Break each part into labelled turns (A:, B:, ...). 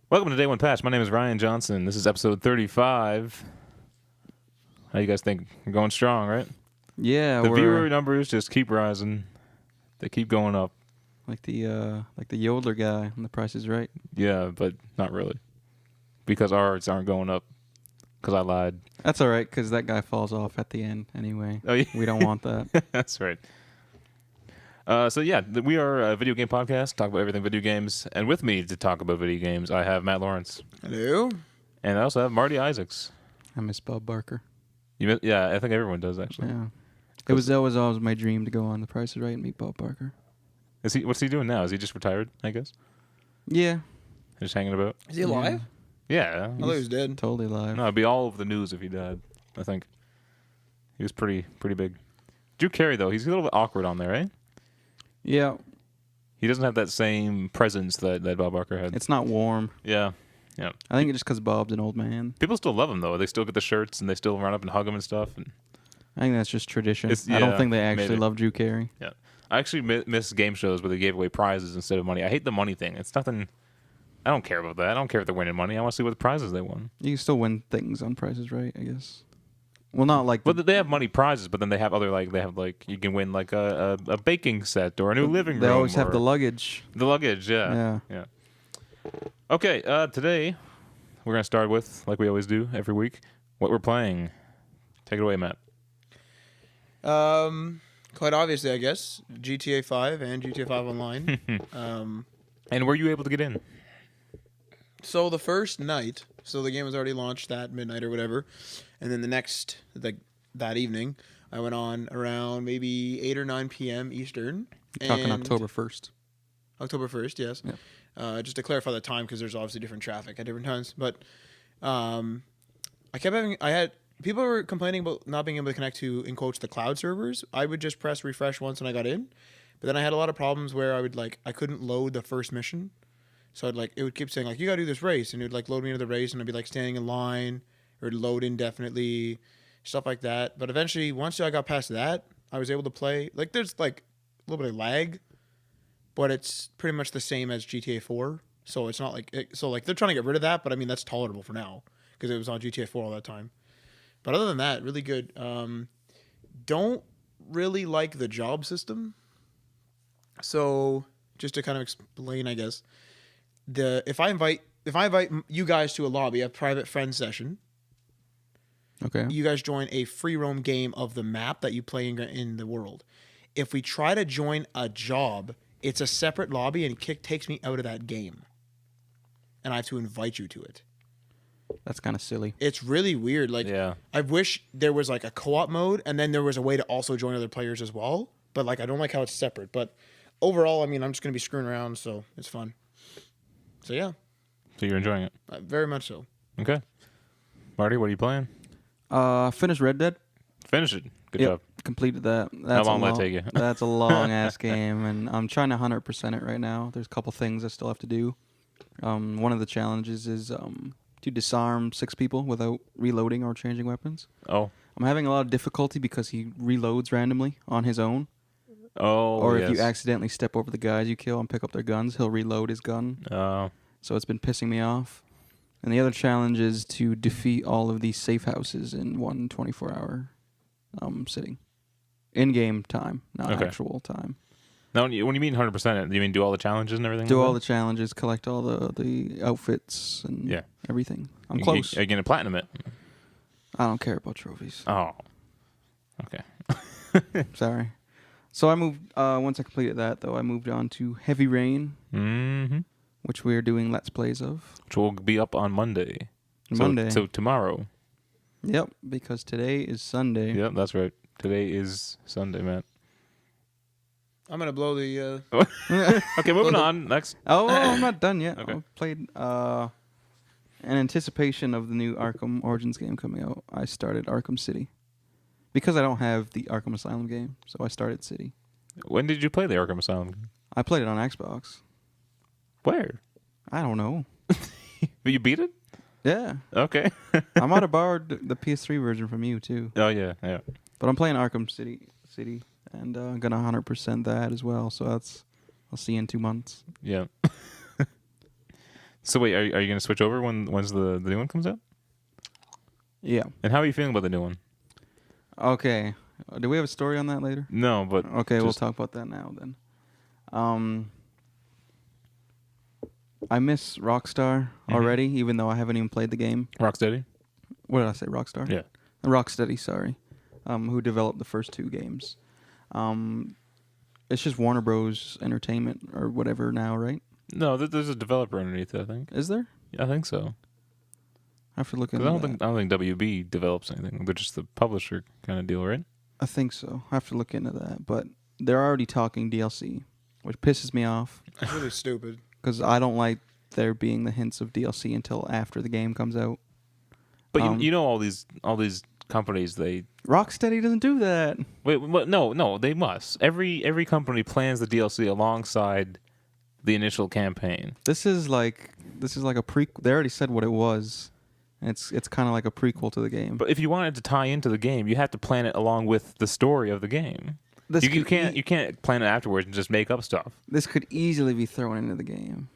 A: Welcome to Day One Patch. My name is Ryan Johnson. This is episode 35. How you guys think? We're going strong, right?
B: Yeah,
A: The
B: we're
A: viewer numbers just keep rising. They keep going up.
B: like the Yodeler guy on The Price is Right.
A: Yeah, but not really. Because ours aren't going up. Because I lied.
B: That's all right, because that guy falls off at the end anyway.
A: Oh, yeah.
B: We don't want that.
A: That's right. We are a video game podcast, talk about everything video games. And with me to talk about video games, I have Matt Lawrence.
C: Hello.
A: And I also have Marty Isaacs.
B: I miss Bob Barker.
A: Yeah, I think everyone does, actually.
B: Yeah. It was always my dream to go on The Price is Right and meet Bob Barker.
A: What's he doing now? Is he just retired, I guess?
B: Yeah.
A: Just hanging about?
C: Is he alive?
A: Yeah.
C: I thought he was dead.
B: Totally live.
A: No, it'd be all over the news if he died, I think. He was pretty big. Drew Carey, though, he's a little bit awkward on there, eh?
B: Yeah.
A: He doesn't have that same presence that Bob Barker had.
B: It's not warm.
A: Yeah.
B: I think it's just because Bob's an old man.
A: People still love him, though. They still get the shirts, and they still run up and hug him and stuff. And
B: I think that's just tradition. I
A: yeah,
B: don't think they actually
A: maybe.
B: love Drew Carey.
A: Yeah. I actually miss game shows where they gave away prizes instead of money. I hate the money thing. It's nothing... I don't care about that. I don't care if they're winning money. I want to see what prizes they won.
B: You can still win things on Price is Right, I guess. Well, not like...
A: Well, they have money prizes, but then they have other, you can win, a baking set or a new living room.
B: They always have the luggage.
A: The luggage, yeah. Okay, today we're going to start with, like we always do every week, what we're playing. Take it away, Matt.
C: Quite obviously, I guess, GTA 5 and GTA 5 Online.
A: And were you able to get in?
C: So the first night, so the game was already launched that midnight or whatever, and then the next, that evening, I went on around maybe 8 or 9 p.m. Eastern.
B: Talking October 1st.
C: October 1st, yes.
B: Yep.
C: Just to clarify the time, because there's obviously different traffic at different times. But people were complaining about not being able to connect to, in quotes, the cloud servers. I would just press refresh once when I got in. But then I had a lot of problems where I couldn't load the first mission. So it would keep saying, you got to do this race. And it would, load me into the race, and I'd be, standing in line, or it'd load indefinitely, stuff like that. But eventually, once I got past that, I was able to play. There's, a little bit of lag, but it's pretty much the same as GTA 4. So it's not they're trying to get rid of that, but, that's tolerable for now, because it was on GTA 4 all that time. But other than that, really good. Don't really like the job system. So just to kind of explain, I guess, if I invite you guys to a lobby, a private friend session,
B: Okay.
C: you guys join a free roam game of the map that you play in the world. If we try to join a job, it's a separate lobby and it takes me out of that game, and I have to invite you to it.
B: That's kind of silly.
C: It's really weird. I wish there was a co-op mode, and then there was a way to also join other players as well. But I don't like how it's separate. But overall, I'm just going to be screwing around, so it's fun. So yeah.
A: So you're enjoying it?
C: Very much so.
A: Okay. Marty, what are you playing?
B: Finished Red Dead.
A: Finish it. Good job.
B: Completed that.
A: How long will that take you?
B: That's a long-ass game, and I'm trying to 100% it right now. There's a couple things I still have to do. One of the challenges is to disarm 6 people without reloading or changing weapons.
A: Oh.
B: I'm having a lot of difficulty because he reloads randomly on his own.
A: Oh,
B: Or
A: yes.
B: if you accidentally step over the guys you kill and pick up their guns, he'll reload his gun.
A: Oh.
B: So it's been pissing me off. And the other challenge is to defeat all of these safe houses in one 24-hour sitting. In-game time, not actual time.
A: Now, when you mean 100%, do you mean do all the challenges and everything?
B: Do all the challenges, collect all the outfits and everything. I'm close.
A: Are you going to platinum it?
B: I don't care about trophies.
A: Oh. Okay.
B: Sorry. So I moved, once I completed that, though, I moved on to Heavy Rain, which we are doing Let's Plays of.
A: Which will be up on Monday.
B: Monday.
A: So tomorrow.
B: Yep, because today is Sunday.
A: Yep, that's right. Today is Sunday, Matt.
C: I'm going to blow the...
A: Okay, moving on. Next.
B: Oh, I'm not done yet.
A: Okay.
B: I played, in anticipation of the new Arkham Origins game coming out, I started Arkham City. Because I don't have the Arkham Asylum game, so I started City.
A: When did you play the Arkham Asylum?
B: I played it on Xbox.
A: Where?
B: I don't know.
A: But you beat it?
B: Yeah.
A: Okay.
B: I might have borrowed the PS3 version from you, too.
A: Oh, yeah.
B: But I'm playing Arkham City, and I'm going to 100% that as well, so I'll see you in 2 months.
A: Yeah. So wait, are you going to switch over when's the new one comes out?
B: Yeah.
A: And how are you feeling about the new one?
B: Okay. Do we have a story on that later?
A: No, but
B: Okay, we'll talk about that now then. I miss Rockstar already, even though I haven't even played the game.
A: Rocksteady?
B: What did I say? Rockstar?
A: Yeah.
B: Rocksteady, sorry. Who developed the first 2 games. It's just Warner Bros. Entertainment or whatever now, right?
A: No, there's a developer underneath it, I think.
B: Is there?
A: Yeah, I think so.
B: I have to look
A: 'Cause
B: into
A: I
B: that.
A: don't think WB develops anything. They're just the publisher kind of deal, right?
B: I think so. I have to look into that. But they're already talking DLC, which pisses me off
C: It's really stupid.
B: because I don't like there being the hints of DLC until after the game comes out.
A: But you know all these companies, they
B: Rocksteady doesn't do that.
A: wait. No, they must. Every company plans the DLC alongside the initial campaign.
B: This is like a prequel. They already said what it was. It's kind of like a prequel to the game.
A: But if you wanted to tie into the game, you have to plan it along with the story of the game. You can't plan it afterwards and just make up stuff.
B: This could easily be thrown into the game.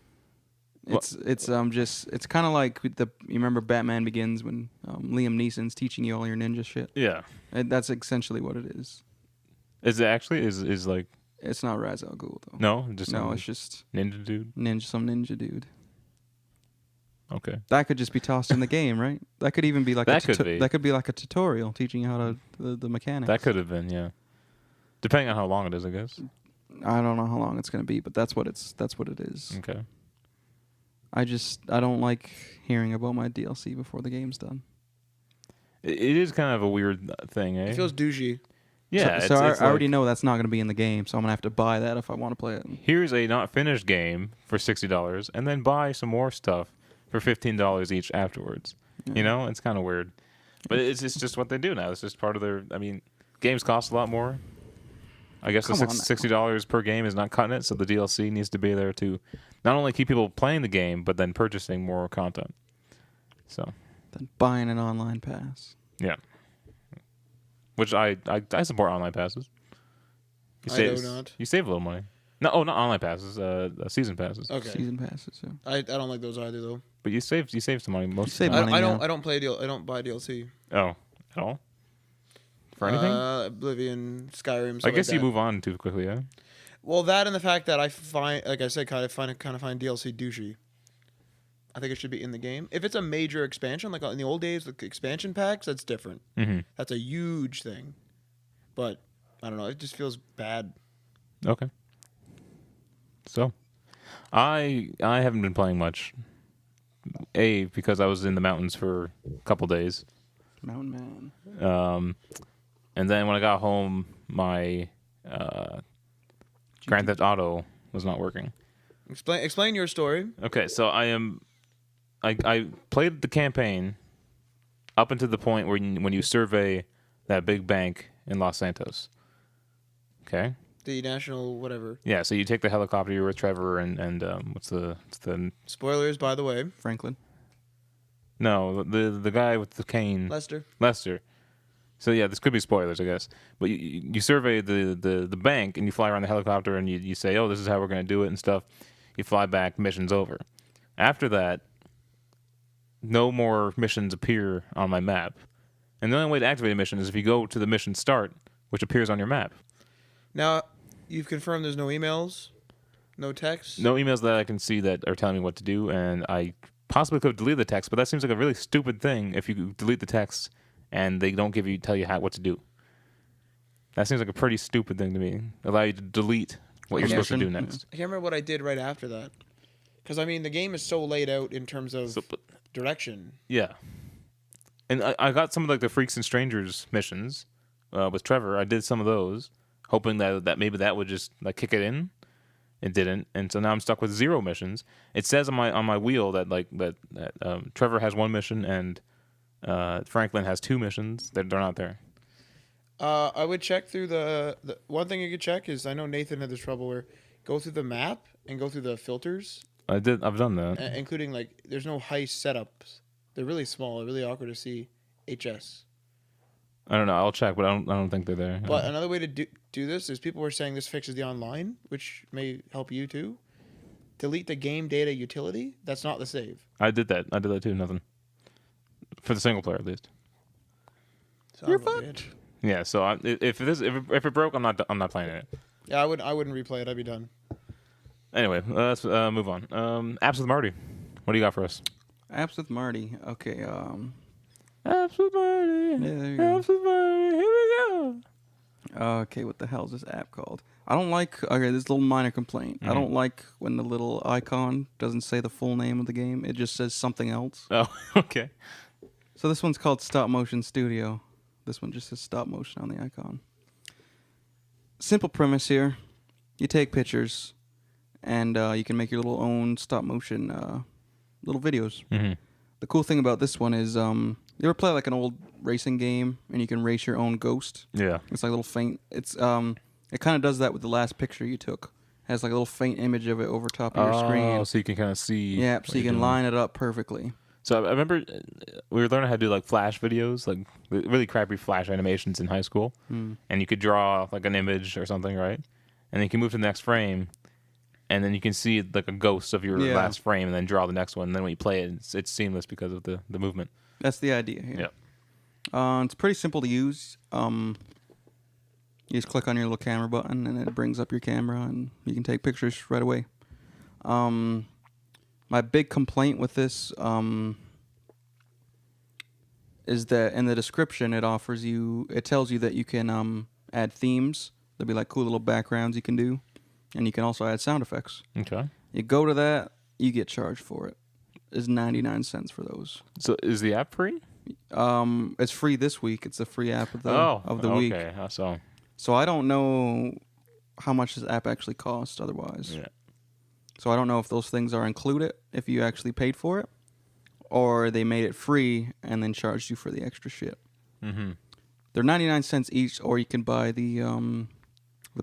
B: It's kind of like you remember Batman Begins when Liam Neeson's teaching you all your ninja shit.
A: Yeah.
B: And that's essentially what it is.
A: Is it actually is like
B: It's not Ra's al Ghul though.
A: no, just
B: No, it's just
A: ninja dude.
B: some ninja dude.
A: Okay.
B: That could just be tossed in the game, right? That could even be like
A: That could be.
B: That could be like a tutorial teaching you how to the mechanics.
A: That could have been, yeah. Depending on how long it is, I guess.
B: I don't know how long it's going to be, but that's what it is.
A: Okay.
B: I don't like hearing about my DLC before the game's done.
A: It is kind of a weird thing, eh?
C: It feels douchey.
A: Yeah.
B: So I
A: it's
B: already
A: like,
B: know that's not going to be in the game, so I'm going to have to buy that if I want to play it.
A: here's a not finished game for $60, and then buy some more stuff for $15 each afterwards.
B: Yeah.
A: You know, it's kind of weird, but it's just what they do now. It's just part of their. I mean, games cost a lot more. I guess
B: Come
A: the
B: on now.
A: $60 per game is not cutting it, so the DLC needs to be there to not only keep people playing the game, but then purchasing more content. So,
B: Then buying an online pass.
A: yeah. Which I support online passes.
C: I do not.
A: You save a little money. No, not online passes. Season passes.
C: Okay.
B: Season passes. Yeah.
C: I don't like those either though.
A: But you save some money most
B: save
A: of the time.
B: money.
C: I don't buy DLC.
A: Oh, at all? For anything?
C: Oblivion, Skyrim.
A: I
C: Stuff
A: guess
C: like
A: you
C: that.
A: move on too quickly, yeah.
C: Well, that and the fact that I find, like I said, kind of find DLC douchey. I think it should be in the game. If it's a major expansion, like in the old days with expansion packs, that's different.
A: Mm-hmm.
C: That's a huge thing. But I don't know. It just feels bad.
A: Okay. So, I haven't been playing much. Because I was in the mountains for a couple days.
B: Mountain Man.
A: And then when I got home, my Grand Theft Auto was not working.
C: Explain your story.
A: Okay, so I played the campaign up until the point where when you survey that big bank in Los Santos. Okay.
C: The national whatever.
A: Yeah, so you take the helicopter. You're with Trevor and what's the
C: Spoilers, by the way.
B: Franklin.
A: no the guy with the cane. Lester. So yeah, this could be spoilers, I guess. But you survey the bank and you fly around the helicopter and you say, oh, this is how we're going to do it and stuff. You fly back, mission's over. After that, no more missions appear on my map. And the only way to activate a mission is if you go to the mission start, which appears on your map.
C: Now, you've confirmed there's no emails, no texts.
A: No emails that I can see that are telling me what to do, and I possibly could delete the text, but that seems like a really stupid thing if you delete the text and they don't tell you what to do. That seems like a pretty stupid thing to me. Allow you to delete what you're supposed to do next.
C: I can't remember what I did right after that. Because, I mean, the game is so laid out in terms of direction.
A: Yeah. And I got some of like the Freaks and Strangers missions with Trevor. I did some of those, hoping that maybe that would just like kick it in. It didn't, and so now I'm stuck with 0 missions. It says on my wheel that Trevor has 1 mission and Franklin has 2 missions. They're not there.
C: I would check through the one thing you could check is I know Nathan had this trouble where go through the map and go through the filters.
A: I've done that,
C: including like there's no heist setups. They're really small, really awkward to see. HS.
A: I don't know. I'll check, but I don't think they're there.
C: But another way to do this is people were saying this fixes the online, which may help you too. delete the game data utility, that's not the save.
A: I did that too. Nothing for the single player at least.
C: You're fucked.
A: Yeah. So if it broke, I'm not playing it.
C: Yeah, I wouldn't replay it. I'd be done.
A: Anyway, let's move on. Apps with Marty. What do you got for us?
B: Apps with Marty. Okay.
A: Apps with Marty.
B: Yeah, there you go.
A: Apps with Marty. Here we go.
B: Okay, what the hell is this app called? I don't like. Okay, this little minor complaint. I don't like when the little icon doesn't say the full name of the game. It just says something else.
A: Oh, okay.
B: So this one's called Stop Motion Studio. This one just says Stop Motion on the icon. Simple premise here. You take pictures, and you can make your little own stop motion little videos.
A: Mm-hmm.
B: The cool thing about this one is, you ever play like an old racing game, and you can race your own ghost?
A: Yeah.
B: It's like a little faint. It's it kind of does that with the last picture you took. It has like a little faint image of it over top of your screen.
A: Oh, so you can kind of see.
B: Yeah, so you can line it up perfectly.
A: So I remember we were learning how to do like Flash videos, like really crappy Flash animations in high school, and you could draw like an image or something, right? And then you can move to the next frame, and then you can see like a ghost of your last frame, and then draw the next one. And then when you play it, it's seamless because of the movement.
B: That's the idea here.
A: Yeah.
B: It's pretty simple to use. You just click on your little camera button, and it brings up your camera, and you can take pictures right away. My big complaint with this is that in the description it tells you that you can add themes. There'll be like cool little backgrounds you can do, and you can also add sound effects.
A: Okay.
B: You go to that, you get charged for it. It's 99 cents for those.
A: So is the app free?
B: It's free this week. It's a free app of the week.
A: Okay.
B: So I don't know how much this app actually costs otherwise.
A: Yeah.
B: So I don't know if those things are included if you actually paid for it, or they made it free and then charged you for the extra shit.
A: Mm-hmm.
B: They're 99 cents each, or you can buy the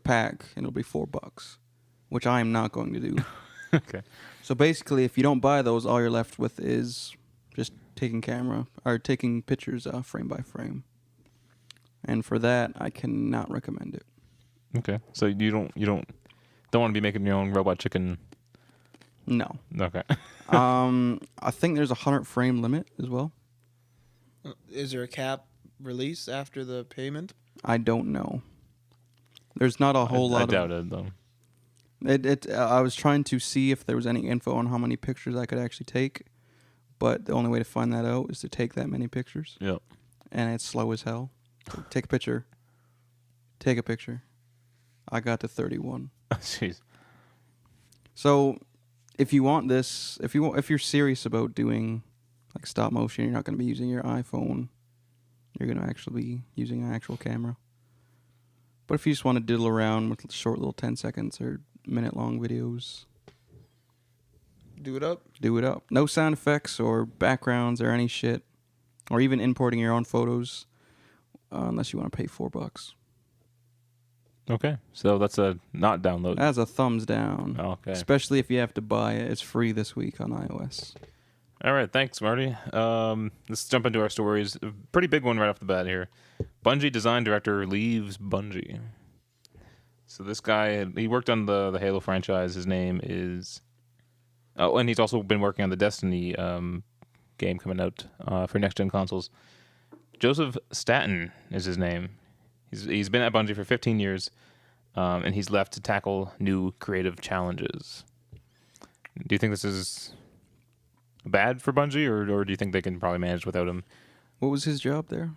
B: pack and it'll be $4, which I am not going to do.
A: Okay.
B: So basically, if you don't buy those, all you're left with is just taking pictures frame by frame. And for that, I cannot recommend it.
A: Okay. So you don't want to be making your own robot chicken.
B: No.
A: Okay.
B: I think there's a 100 frame limit as well.
C: Is there a cap release after the payment?
B: I don't know. There's not a whole lot.
A: I doubt it though.
B: I was trying to see if there was any info on how many pictures I could actually take, but the only way to find that out is to take that many pictures.
A: Yep.
B: And it's slow as hell. So take a picture. Take a picture. I got to 31.
A: Jeez.
B: So, if you want this, if you're serious about doing like stop motion, you're not going to be using your iPhone. You're going to actually be using an actual camera. But if you just want to diddle around with short little 10 seconds or minute-long videos,
C: do it up.
B: Do it up. No sound effects or backgrounds or any shit, or even importing your own photos, unless you want to pay $4.
A: Okay, so that's a not download.
B: That's a thumbs down.
A: Okay.
B: Especially if you have to buy it. It's free this week on iOS.
A: All right, thanks, Marty. Let's jump into our stories. A pretty big one right off the bat here. Bungie design director leaves Bungie. So this guy, he worked on the Halo franchise. His name is... Oh, and he's also been working on the Destiny game coming out for next-gen consoles. Joseph Staten is his name. He's been at Bungie for 15 years, and he's left to tackle new creative challenges. Do you think this is bad for Bungie, or do you think they can probably manage without him?
B: What was his job there?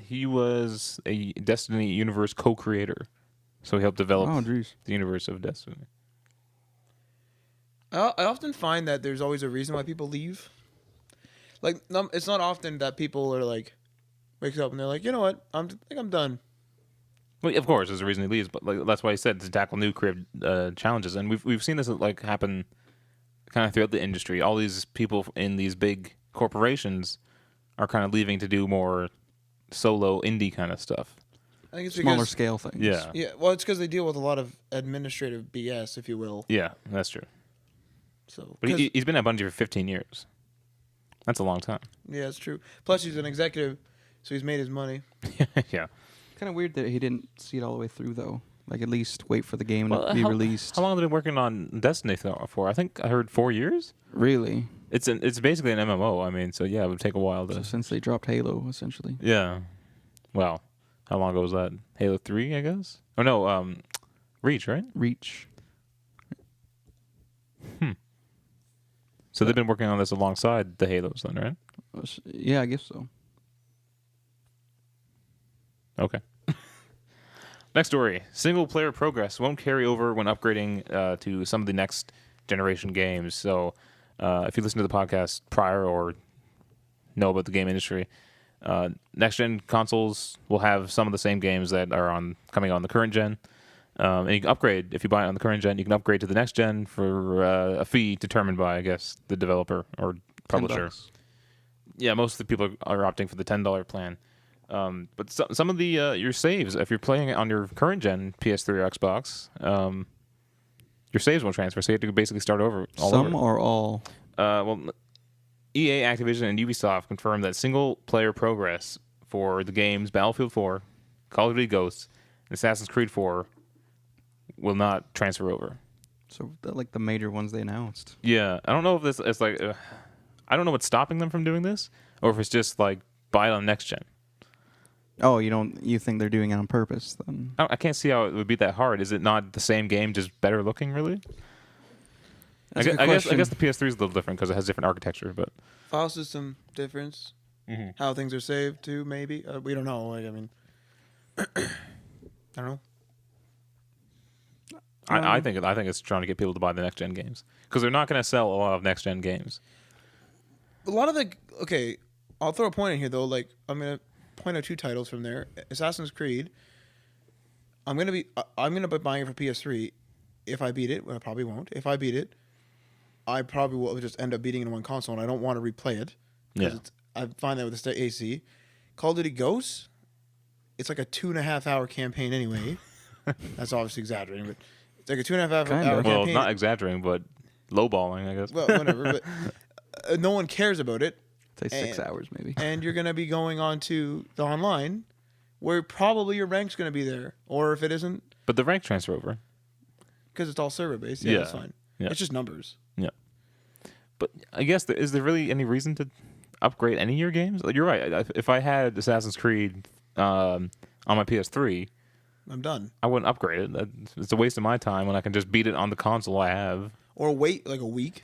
A: He was a Destiny universe co-creator, so he helped develop the universe of Destiny.
C: I often find that there's always a reason why people leave. Like, it's not often that people are like, wakes up and they're like, you know what, I think I'm done.
A: Well, of course, there's a reason he leaves, but like that's why he said to tackle new creative challenges, and we've seen this like happen kind of throughout the industry. All these people in these big corporations are kind of leaving to do more solo indie kind of stuff.
C: I think it's
B: smaller scale things.
A: Yeah.
C: Yeah. Well, it's because they deal with a lot of administrative BS, if you will.
A: Yeah, that's true.
C: So,
A: but he's been at Bungie for 15 years. That's a long time.
C: Yeah, it's true. Plus, he's an executive, so he's made his money.
A: Yeah.
B: Kind of weird that he didn't see it all the way through, though. Like, at least wait for the game to be released.
A: How long have they been working on Destiny for? I think I heard 4 years.
B: Really?
A: It's basically an MMO. I mean, so yeah, it would take a while to.
B: So since they dropped Halo, essentially.
A: Yeah. Well, how long ago was that? Halo 3, I guess. Oh no, Reach, right?
B: Reach.
A: So they've been working on this alongside the Halos, then, right?
B: Yeah, I guess so.
A: Okay. Next story. Single-player progress won't carry over when upgrading to some of the next generation games. So if you listen to the podcast prior or know about the game industry, next-gen consoles will have some of the same games that are coming on the current gen. And you can upgrade. If you buy it on the current gen, you can upgrade to the next gen for a fee determined by, I guess, the developer or publisher.
B: $10.
A: Yeah, most of the people are opting for the $10 plan. But some of the your saves, if you're playing it on your current gen PS3 or Xbox, your saves won't transfer, so you have to basically start over.
B: Some or all?
A: Well, EA, Activision, and Ubisoft confirmed that single-player progress for the games Battlefield 4, Call of Duty Ghosts, and Assassin's Creed 4 will not transfer over.
B: So, like the major ones they announced.
A: Yeah, I don't know if this is like, I don't know what's stopping them from doing this, or if it's just like buy it on next gen.
B: Oh, you think they're doing it on purpose? Then
A: I can't see how it would be that hard. Is it not the same game, just better looking? Really? I guess the PS3 is a little different because it has different architecture, but
C: file system difference, how things are saved too. Maybe we don't know. Like, I mean, I don't know.
A: I think it's trying to get people to buy the next gen games because they're not going to sell a lot of next gen games.
C: A lot of I'll throw a point in here though. Like, I'm gonna point out 2 titles from there. Assassin's Creed. I'm gonna be buying it for PS3. If I beat it, well, I probably won't. If I beat it, I probably will just end up beating it on one console, and I don't want to replay it.
A: Yeah.
C: I find that with the AC. Call of Duty Ghosts, it's like a 2.5-hour campaign anyway. That's obviously exaggerating, but it's like a 2.5-hour campaign.
A: Well, not exaggerating, but lowballing, I guess.
C: Well, whatever. But no one cares about it.
B: say 6 hours maybe.
C: And you're going to be going on to the online, where probably your rank's going to be there, or if it isn't,
A: but the rank transfer over
C: because it's all server based. Yeah, that's fine.
A: Yeah.
C: It's just numbers.
A: Yeah. But I guess is there really any reason to upgrade any of your games? Like, you're right. If I had Assassin's Creed on my PS3,
C: I'm done.
A: I wouldn't upgrade it. It's a waste of my time when I can just beat it on the console I have.
C: Or wait like a week.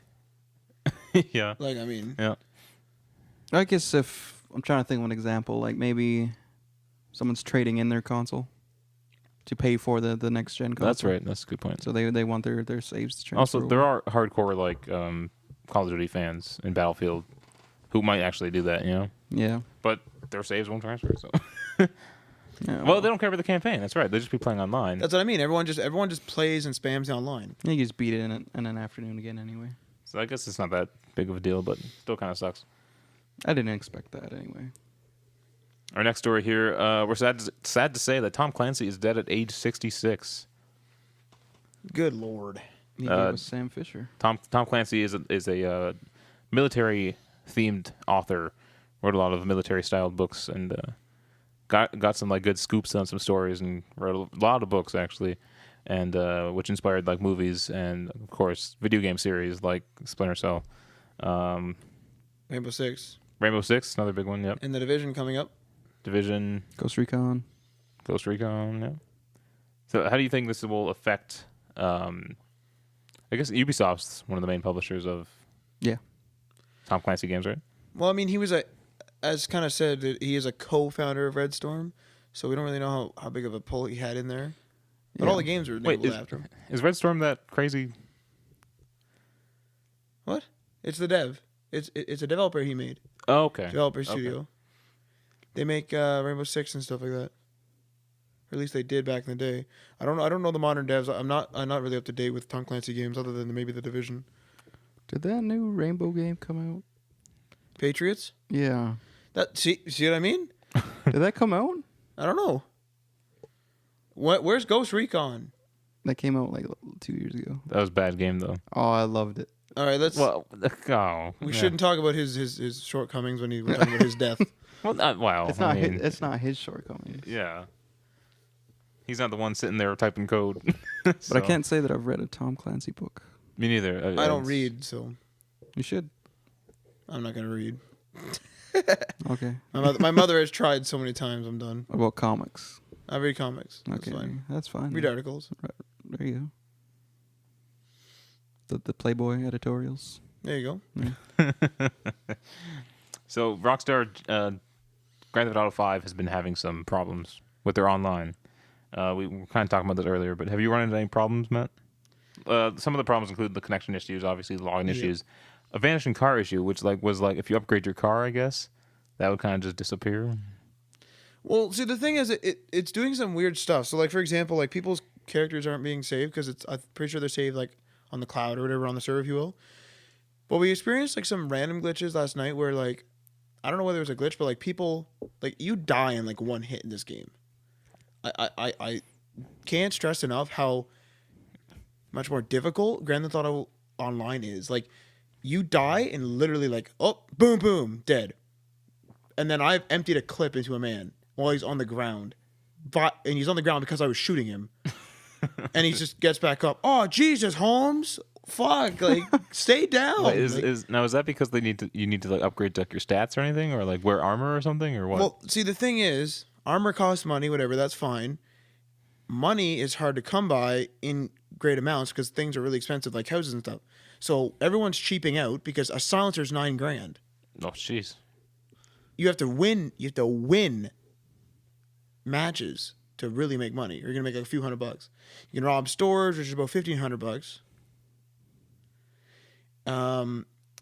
A: Yeah.
C: Like, I mean.
B: Yeah. I guess if I'm trying to think of an example, like maybe someone's trading in their console to pay for the next gen console.
A: That's right. That's a good point.
B: So they want their saves to transfer.
A: Also,
B: over.
A: there are hardcore like Call of Duty fans in Battlefield who might actually do that, you know?
B: Yeah.
A: But their saves won't transfer, so.
B: Yeah,
A: well, they don't care about the campaign. That's right. They just be playing online.
C: That's what I mean. Everyone just plays and spams the online.
B: You just beat it in an afternoon again anyway.
A: So I guess it's not that big of a deal, but still kind of sucks.
B: I didn't expect that anyway.
A: Our next story here, we're sad to say that Tom Clancy is dead at age 66.
C: Good Lord.
B: He was Sam Fisher.
A: Tom Clancy is a military-themed author. Wrote a lot of military-styled books and got some like good scoops on some stories and wrote a lot of books actually, and which inspired like movies and of course video game series like Splinter Cell,
C: Rainbow Six,
A: another big one. Yep.
C: And The Division coming up.
A: Division,
B: Ghost Recon.
A: Yeah. So how do you think this will affect? I guess Ubisoft's one of the main publishers of Tom Clancy games, right?
C: Well, I mean, he was as kind of said, that he is a co-founder of Red Storm, so we don't really know how big of a pull he had in there. But all the games were labeled after him.
A: Is Red Storm that crazy?
C: What? It's the dev. It's a developer he made.
A: Oh, okay.
C: Developer studio. They make Rainbow Six and stuff like that. Or at least they did back in the day. I don't know the modern devs. I'm not really up to date with Tom Clancy games other than maybe The Division.
B: Did that new Rainbow game come out?
C: Patriots?
B: Yeah.
C: See what I mean?
B: Did that come out?
C: I don't know. Where's Ghost Recon?
B: That came out like 2 years ago.
A: That was a bad game though.
B: Oh, I loved it.
C: All right, let's.
A: Well,
C: we shouldn't talk about his shortcomings when we're talking about his death.
A: Well, not wow.
B: It's not his shortcomings.
A: Yeah. He's not the one sitting there typing code.
B: But I can't say that I've read a Tom Clancy book.
A: Me neither.
C: I don't read, so
B: You should.
C: I'm not gonna read.
B: Okay.
C: My mother has tried so many times. I'm done.
B: What about comics?
C: I read comics. That's
B: Okay,
C: fine.
B: that's fine.
C: Read articles.
B: There you go. The Playboy editorials.
C: There you
B: Yeah.
C: go.
A: So Rockstar, Grand Theft Auto 5 has been having some problems with their online. We were kind of talking about this earlier, but have you run into any problems, Matt? Some of the problems include the connection issues, obviously the login issues, a vanishing car issue, which was if you upgrade your car, I guess that would kind of just disappear.
C: Well, see, the thing is, it's doing some weird stuff. So, like, for example, like, people's characters aren't being saved because I'm pretty sure they're saved, like, on the cloud or whatever, on the server, if you will. But we experienced, like, some random glitches last night where, like, I don't know whether it was a glitch, but, like, people, like, you die in, like, one hit in this game. I can't stress enough how much more difficult Grand Theft Auto Online is. Like, you die and literally, like, oh, boom, boom, dead. And then I've emptied a clip into a man while he's on the ground. And he's on the ground because I was shooting him. And he just gets back up. Oh, Jesus, Holmes. Fuck. Like, stay down.
A: Wait, is that because you need to like upgrade like your stats or anything, or like wear armor or something, or what?
C: Well, see, the thing is, armor costs money, whatever, that's fine. Money is hard to come by in great amounts because things are really expensive, like houses and stuff. So everyone's cheaping out because a silencer's $9,000.
A: Oh, jeez.
C: You have to win. You have to win matches to really make money. You're gonna make like a few $100. You can rob stores, which is about $1,500.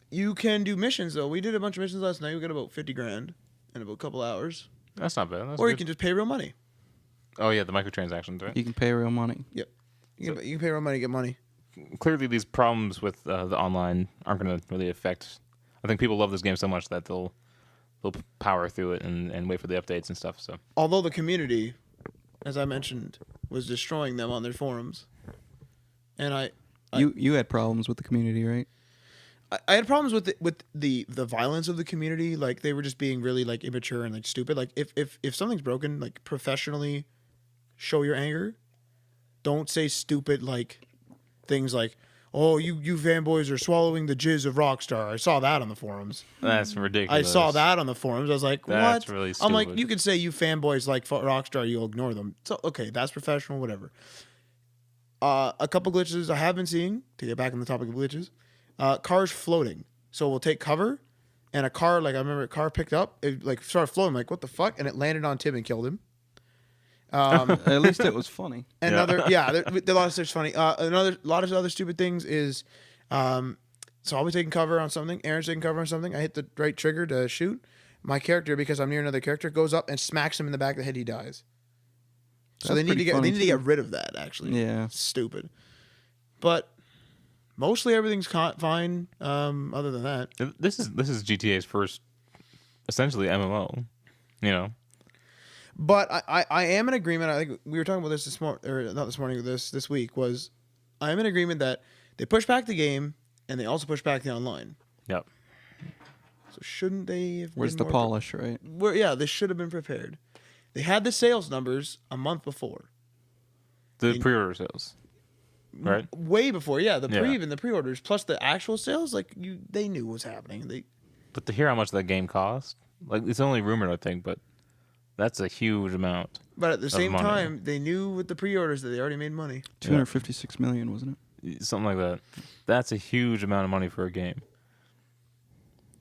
C: You can do missions though. We did a bunch of missions last night. We got about $50,000 in about a couple hours.
A: That's not bad. That's
C: or
A: good.
C: you can just pay real money.
A: Oh yeah, the microtransactions, right?
B: You can pay real money.
C: Yep. You can pay real money to get money.
A: Clearly, these problems with the online aren't going to really affect. I think people love this game so much that they'll power through it and wait for the updates and stuff. So,
C: although the community, as I mentioned, was destroying them on their forums, and
B: you had problems with the community, right?
C: I had problems with the violence of the community. Like, they were just being really like immature and like stupid. Like, if something's broken, like, professionally show your anger. Don't say stupid like things like, "Oh, you fanboys are swallowing the jizz of Rockstar." I saw that on the forums.
A: That's ridiculous.
C: I saw that on the forums. I was like,
A: that's
C: what?
A: Really stupid.
C: I'm like, you can say you fanboys like Rockstar, you'll ignore them. So, okay, that's professional, whatever. A couple glitches I have been seeing, to get back on the topic of glitches, cars floating. So we'll take cover, and a car, like, I remember a car picked up, it like started floating, I'm like, what the fuck? And it landed on Tim and killed him.
B: At least it was funny.
C: Another, the lot of stuff's funny. Another lot of other stupid things is, so I'll be taking cover on something. Aaron's taking cover on something. I hit the right trigger to shoot. My character, because I'm near another character, goes up and smacks him in the back of the head. He dies. So they need to get rid of that. Actually,
B: yeah,
C: stupid. But mostly everything's fine. Other than that,
A: this is GTA's first, essentially MMO. You know.
C: But I am in agreement. I think we were talking about this morning, or not this morning. This week was, I am in agreement that they push back the game and they also push back the online.
A: Yep.
C: So shouldn't they have
B: Where's the polish, right?
C: They should have been prepared. They had the sales numbers a month before.
A: The pre-order sales, right?
C: Way before, the pre-orders plus the actual sales. Like, they knew what was happening.
A: But to hear how much that game cost, like, it's only rumored, I think, but that's a huge amount.
C: But at the same time, they knew with the pre-orders that they already made money.
B: $256 million, wasn't
A: it? Something like that. That's a huge amount of money for a game.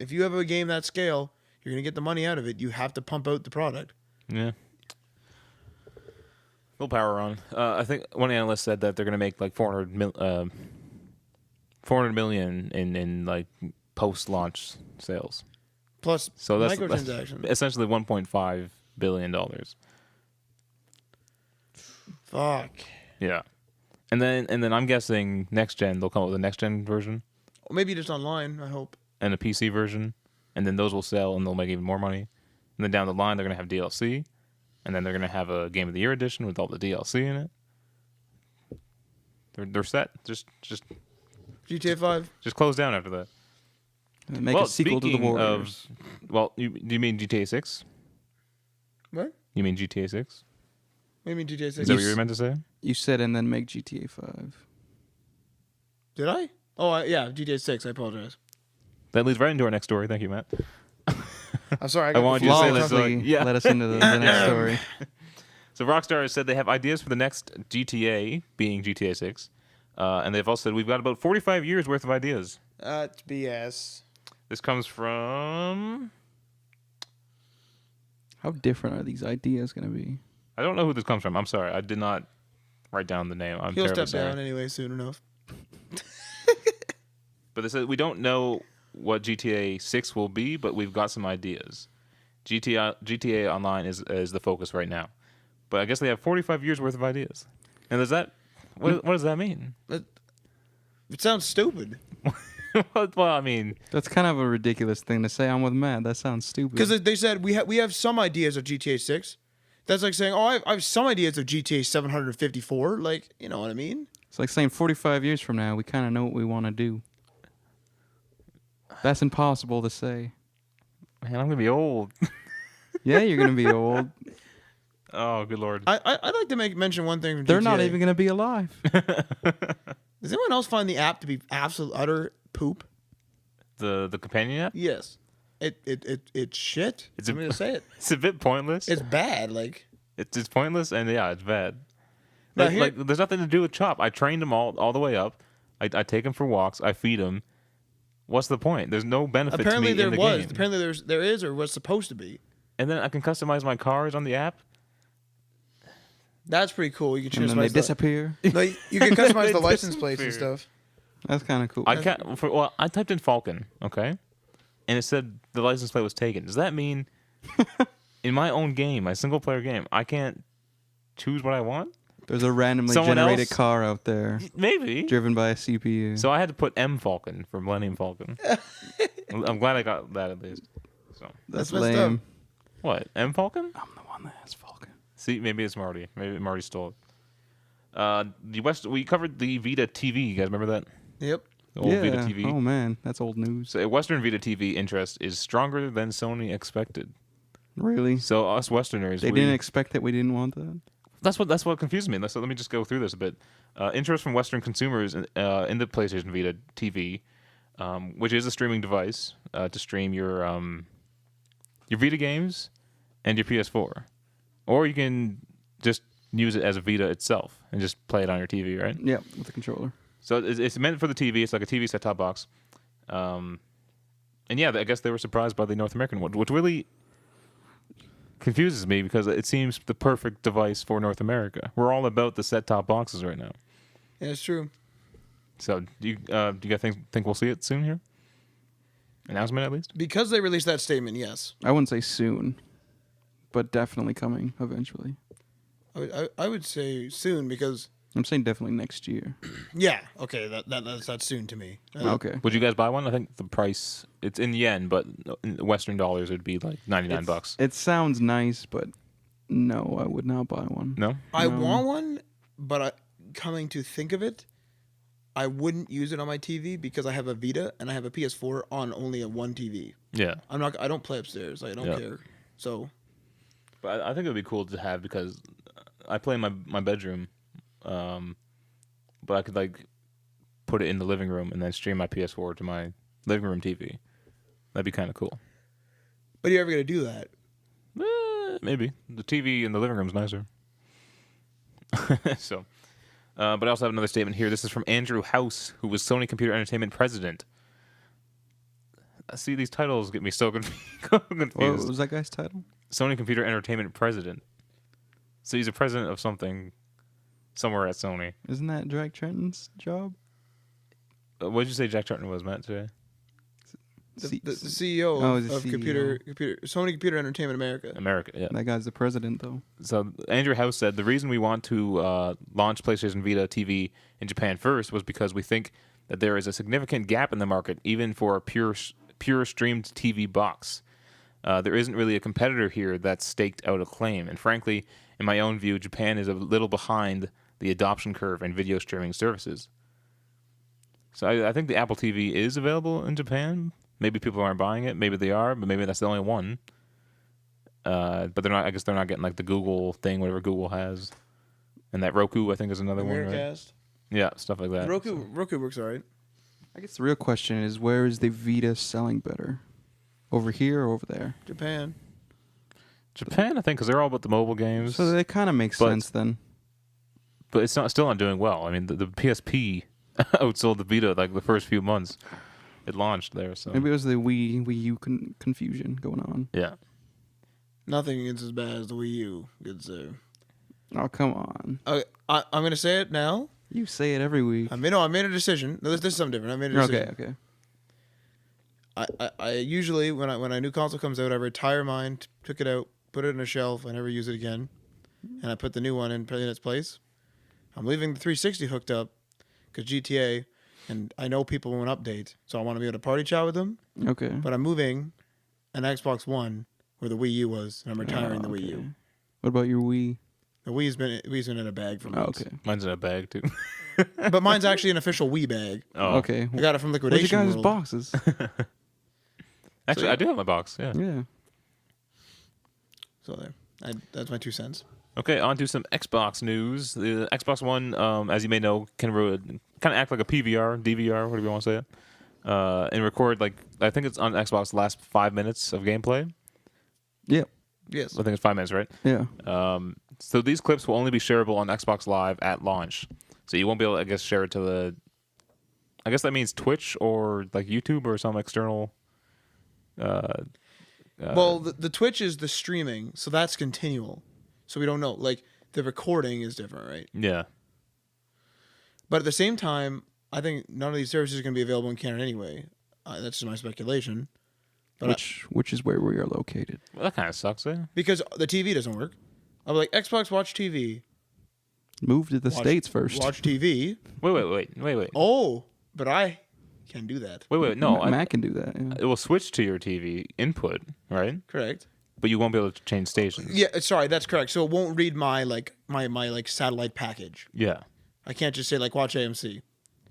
C: If you have a game that scale, you're going to get the money out of it. You have to pump out the product.
A: Yeah. Full power on. I think one analyst said that they're going to make like 400 million in like post-launch sales.
C: Plus microtransactions.
A: Essentially $1.5 billion.
C: Fuck.
A: Yeah. And then I'm guessing next gen, they'll come up with a next gen version.
C: Or maybe just online, I hope.
A: And a PC version. And then those will sell and they'll make even more money. And then down the line, they're going to have DLC. And then they're going to have a Game of the Year edition with all the DLC in it. They're set. Just
C: GTA 5.
A: Just close down after that.
B: And make a sequel to the Warriors.
A: Do you mean GTA 6?
C: What?
A: You mean GTA 6?
C: What do you mean GTA 6?
A: Is that what you were meant to say?
B: You said and then make GTA 5.
C: Did I? Oh, yeah, GTA 6. I apologize.
A: That leads right into our next story. Thank you, Matt.
C: I'm sorry.
A: I wanted you to say that.
B: Flawlessly let us into the next story.
A: So Rockstar has said they have ideas for the next GTA, being GTA 6. And they've also said we've got about 45 years worth of ideas.
C: It's BS.
A: This comes from...
B: How different are these ideas going to be?
A: I don't know who this comes from. I'm sorry. I did not write down the name. I'm
C: He'll
A: terribly
C: step
A: sorry.
C: down anyway soon enough.
A: But they said we don't know what GTA 6 will be, but we've got some ideas. GTA Online is the focus right now. But I guess they have 45 years worth of ideas. And does that... What does that mean?
C: It sounds stupid.
A: Well, I mean...
B: That's kind of a ridiculous thing to say. I'm with Matt. That sounds stupid.
C: Because they said we have some ideas of GTA 6. That's like saying, I have some ideas of GTA 754. Like, you know what I mean?
B: It's like saying 45 years from now, we kind of know what we want to do. That's impossible to say.
A: Man, I'm going to be old.
B: Yeah, you're going to be old.
A: Oh, good Lord.
C: I'd like to mention one thing from GTA.
B: They're not even going to be alive.
C: Does anyone else find the app to be absolute utter poop?
A: The companion app?
C: Yes. It's shit. I'm going to say it.
A: It's a bit pointless.
C: It's bad. Like
A: It's pointless, and yeah, it's bad.
C: Now
A: Like, there's nothing to do with Chop. I trained him all the way up. I take him for walks. I feed him. What's the point? There's no benefit
C: apparently
A: to me
C: there
A: in the
C: was.
A: game.
C: Apparently there is or was supposed to be.
A: And then I can customize my cars on the app.
C: That's pretty cool. You can
B: And then they
C: customize
B: disappear.
C: No, you can customize
A: They
C: the license plates and
A: disappear.
C: stuff.
B: That's kind of cool.
A: I typed in Falcon, okay, and it said the license plate was taken. Does that mean in my own game, my single player game, I can't choose what I want?
B: There's a randomly
A: Someone
B: generated
A: else?
B: car out there
A: Maybe.
B: driven by a CPU.
A: So I had to put M Falcon for Millennium Falcon. I'm glad I got that at least. So
B: That's
C: messed
B: lame.
A: what? M Falcon?
B: I'm the one that has Falcon.
A: See, maybe it's Marty. Maybe Marty stole it. We covered the Vita TV. You guys remember that?
C: Yep.
A: The old Vita
B: Yeah.
A: TV.
B: Oh, man. That's old news.
A: So Western Vita TV interest is stronger than Sony expected.
B: Really?
A: So us Westerners,
B: They didn't expect that we didn't want that?
A: That's what confused me. So let me just go through this a bit. Interest from Western consumers in the PlayStation Vita TV, which is a streaming device to stream your Vita games and your PS4, or you can just use it as a Vita itself and just play it on your TV, right?
B: Yeah, with the controller.
A: So it's meant for the TV. It's like a TV set-top box. And yeah, I guess they were surprised by the North American one, which really confuses me because it seems the perfect device for North America. We're all about the set-top boxes right now.
C: Yeah, it's true.
A: So do you guys think we'll see it soon here? Announcement at least?
C: Because they released that statement, yes.
B: I wouldn't say soon, but definitely coming eventually.
C: I would say soon because
B: I'm saying definitely next year.
C: yeah, okay, that's soon to me.
B: Okay.
A: Would you guys buy one? I think the price, it's in yen, but in Western dollars it'd be like $99.
B: It sounds nice, but no, I would not buy one.
A: No?
C: I
B: No.
C: want one, but coming to think of it, I wouldn't use it on my TV because I have a Vita and I have a PS4 on only a one TV.
A: Yeah.
C: I don't play upstairs. I don't
A: Yeah.
C: care. So
A: But I think it would be cool to have because I play in my bedroom, but I could like put it in the living room and then stream my PS4 to my living room TV. That'd be kind of cool.
C: but are you ever gonna do that?
A: Maybe the TV in the living room's nicer. So, but I also have another statement here. This is from Andrew House, who was Sony Computer Entertainment president. See, these titles get me so confused.
B: What was that guy's title?
A: Sony Computer Entertainment president. So he's a president of something somewhere at Sony.
B: Isn't that Jack Trenton's job?
A: What did you say Jack Charlton was, Matt, today?
C: The CEO
B: Oh,
C: of
B: he's the
C: computer Sony Computer Entertainment America.
A: America, yeah.
B: That guy's the president, though.
A: So Andrew House said the reason we want to launch PlayStation Vita TV in Japan first was because we think that there is a significant gap in the market, even for a pure streamed TV box. There isn't really a competitor here that's staked out a claim. And frankly, in my own view, Japan is a little behind the adoption curve in video streaming services. So I think the Apple TV is available in Japan. Maybe people aren't buying it. Maybe they are, but maybe that's the only one. But they're not. I guess they're not getting like the Google thing, whatever Google has, and that Roku I think is another one. Right? Yeah, stuff like that.
C: Roku works all right.
B: I guess the real question is, where is the Vita selling better? Over here or over there?
C: Japan,
A: I think, because they're all about the mobile games.
B: So they kind of make sense then.
A: But it's still not doing well. I mean, the PSP outsold the Vita like the first few months it launched there. So
B: maybe it was the Wii U confusion going on.
A: Yeah.
C: nothing is as bad as the Wii U. Good sir.
B: Oh, come on.
C: I'm gonna say it now.
B: You say it every week.
C: I made a decision. No, this is something different. I made a decision.
B: Okay.
C: I usually when a new console comes out, I retire mine, took it out, put it in a shelf, I never use it again, and I put the new one in its place. I'm leaving the 360 hooked up because GTA, and I know people won't update, so I want to be able to party chat with them.
B: Okay.
C: But I'm moving an Xbox One where the Wii U was, and I'm retiring the Wii U.
B: What about your Wii?
C: The Wii's been in a bag for months.
B: Okay.
A: Mine's in a bag too.
C: But mine's actually an official Wii bag.
A: Oh.
B: Okay.
C: I got it from Liquidation
B: Where's your guys'
C: World.
B: boxes?
A: Actually, I do have my box. Yeah.
B: Yeah.
C: So there. That's my 2 cents.
A: Okay, on to some Xbox news. The Xbox One, as you may know, can kind of act like a PVR, DVR, whatever you want to say it, and record, like, I think it's on Xbox the last 5 minutes of gameplay.
B: Yep.
C: Yes.
A: I think it's 5 minutes, right?
B: Yeah.
A: So these clips will only be shareable on Xbox Live at launch. So you won't be able to, I guess, share it to the... I guess that means Twitch or, like, YouTube or some external...
C: Well, the Twitch is the streaming, so that's continual. So we don't know. Like, the recording is different, right?
A: Yeah.
C: But at the same time, I think none of these services are going to be available in Canada anyway. That's just my speculation. But
B: which is where we are located.
A: Well, that kind of sucks, eh?
C: Because the TV doesn't work. I'm like, Xbox Watch TV.
B: Move to the States first.
C: Watch TV.
A: Wait.
C: Oh, but I can do that.
A: Wait. No,
B: Matt can do that. Yeah.
A: it will switch to your TV input, right?
C: Correct.
A: But you won't be able to change stations.
C: Yeah, sorry, that's correct. So it won't read my satellite package.
A: Yeah.
C: I can't just say like watch AMC.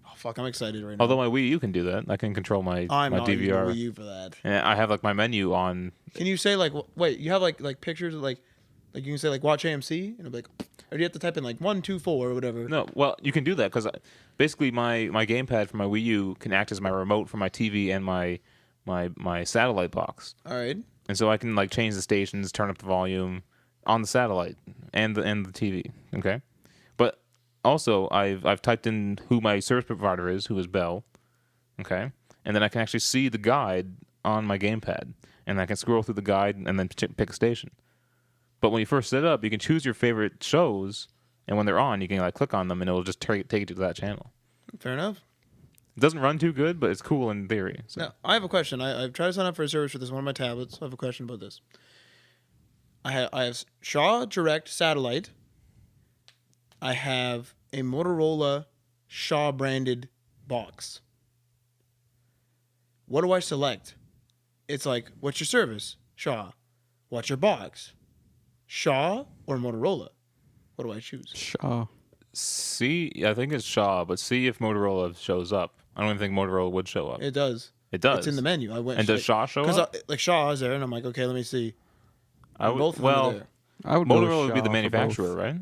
C: Oh fuck, I'm excited right now.
A: Although my Wii U can do that. I can control my
C: I'm
A: my
C: not using the
A: DVR.
C: Wii U for that.
A: And I have like my menu on.
C: Can you say like wait? You have like pictures of like you can say like watch AMC and it'll be like, or do you have to type in like 1, 2, 4 or whatever?
A: No, well you can do that because basically my gamepad for my Wii U can act as my remote for my TV and my satellite box.
C: All right.
A: And so I can like change the stations, turn up the volume on the satellite and the TV. Okay, but also I've typed in who my service provider is, who is Bell. Okay, and then I can actually see the guide on my gamepad, and I can scroll through the guide and then pick a station. But when you first set it up, you can choose your favorite shows, and when they're on, you can like click on them, and it'll just take you to that channel.
C: Fair enough.
A: It doesn't run too good, but it's cool in theory. So.
C: Now, I have a question. I've tried to sign up for a service for this one of my tablets. I have a question about this. I have Shaw Direct Satellite. I have a Motorola Shaw branded box. What do I select? It's like, what's your service? Shaw. What's your box? Shaw or Motorola? What do I choose?
B: Shaw.
A: See, I think it's Shaw, but see if Motorola shows up. I don't even think Motorola would show up.
C: It does.
A: It does.
C: It's in the menu. I went.
A: And does Shaw show up?
C: Because like Shaw is there, and I'm like, okay, let me see.
A: I would,
C: both of them
A: well,
C: are there.
B: I would go with
A: Motorola would be
B: Shaw
A: the
B: for
A: manufacturer,
B: both.
A: right?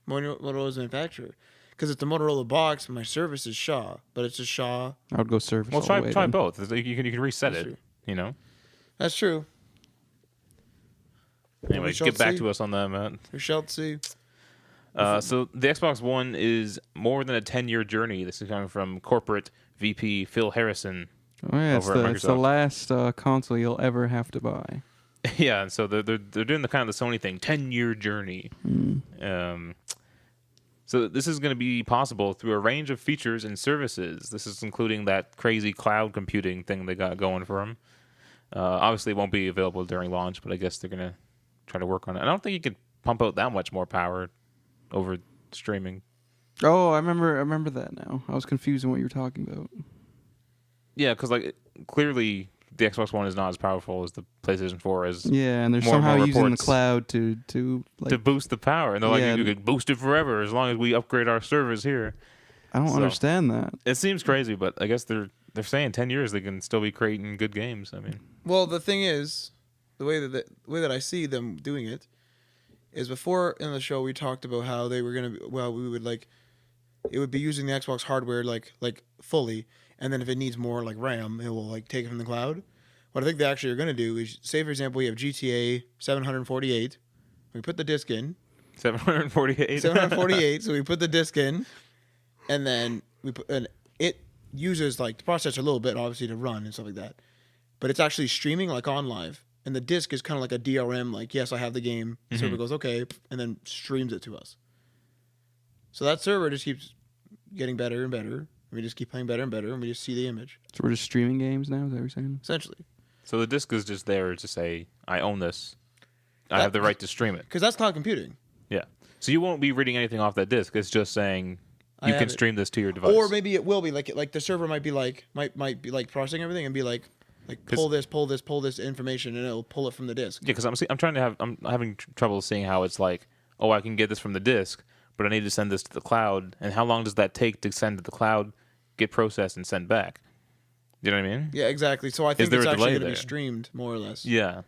C: Motorola's the manufacturer. Because it's the Motorola box, my service is Shaw, but it's a Shaw.
B: I would go service.
A: Well,
B: all
A: try
B: the way
A: try
B: then.
A: both. You can reset
C: That's
A: it.
C: true.
A: You know.
C: That's true.
A: Anyway,
C: we shall
A: get back
C: see.
A: to us on that, Matt.
C: We shall see.
A: So the Xbox One is more than a 10-year journey. This is coming from corporate VP Phil Harrison.
B: Oh, yeah, it's
A: over at
B: the
A: Microsoft.
B: last console you'll ever have to buy.
A: Yeah, and so they're doing the kind of the Sony thing, 10-year journey. So this is going to be possible through a range of features and services. This is including that crazy cloud computing thing they got going for them. Obviously, it won't be available during launch, but I guess they're going to try to work on it. I don't think you could pump out that much more power over streaming.
B: Oh, I remember that now. I was confused in what you were talking about.
A: Yeah, because like clearly the Xbox One is not as powerful as the PlayStation 4 is.
B: Yeah, and they're
A: more and
B: somehow
A: more
B: using the
A: reports
B: cloud to like.
A: to boost the power, and they're like,
B: Yeah.
A: you could boost it forever as long as we upgrade our servers here.
B: I don't
A: So-
B: understand that.
A: It seems crazy, but I guess they're saying 10 years they can still be creating good games. I mean,
C: Well, the thing is, the way that I see them doing it is before in the show we talked about how they were gonna be, we would like it would be using the Xbox hardware like fully, and then if it needs more like RAM, it will like take it from the cloud. What I think they actually are gonna do is, say for example, we have GTA 748. We put the disc in.
A: 748.
C: 748. So we put the disc in, and then it uses like the processor a little bit obviously to run and stuff like that, but it's actually streaming like on live. And the disc is kind of like a DRM, like, yes, I have the game. The server goes, okay, and then streams it to us. So that server just keeps getting better and better. And we just keep playing better and better, and we just see the image.
B: So we're just streaming games now, is that what you're saying?
C: Essentially.
A: So the disc is just there to say, I own this. I have the right to stream it.
C: Because that's cloud computing.
A: Yeah. So you won't be reading anything off that disc. It's just saying you can stream this to your device.
C: Or maybe it will be like the server might be like processing everything and be like pull this information, and it'll pull it from the disc.
A: Yeah, because I'm having trouble seeing how it's like, oh, I can get this from the disc, but I need to send this to the cloud. And how long does that take to send to the cloud, get processed, and sent back? You know what I mean?
C: Yeah, exactly. So I think it's actually going to be streamed more or less.
A: Yeah.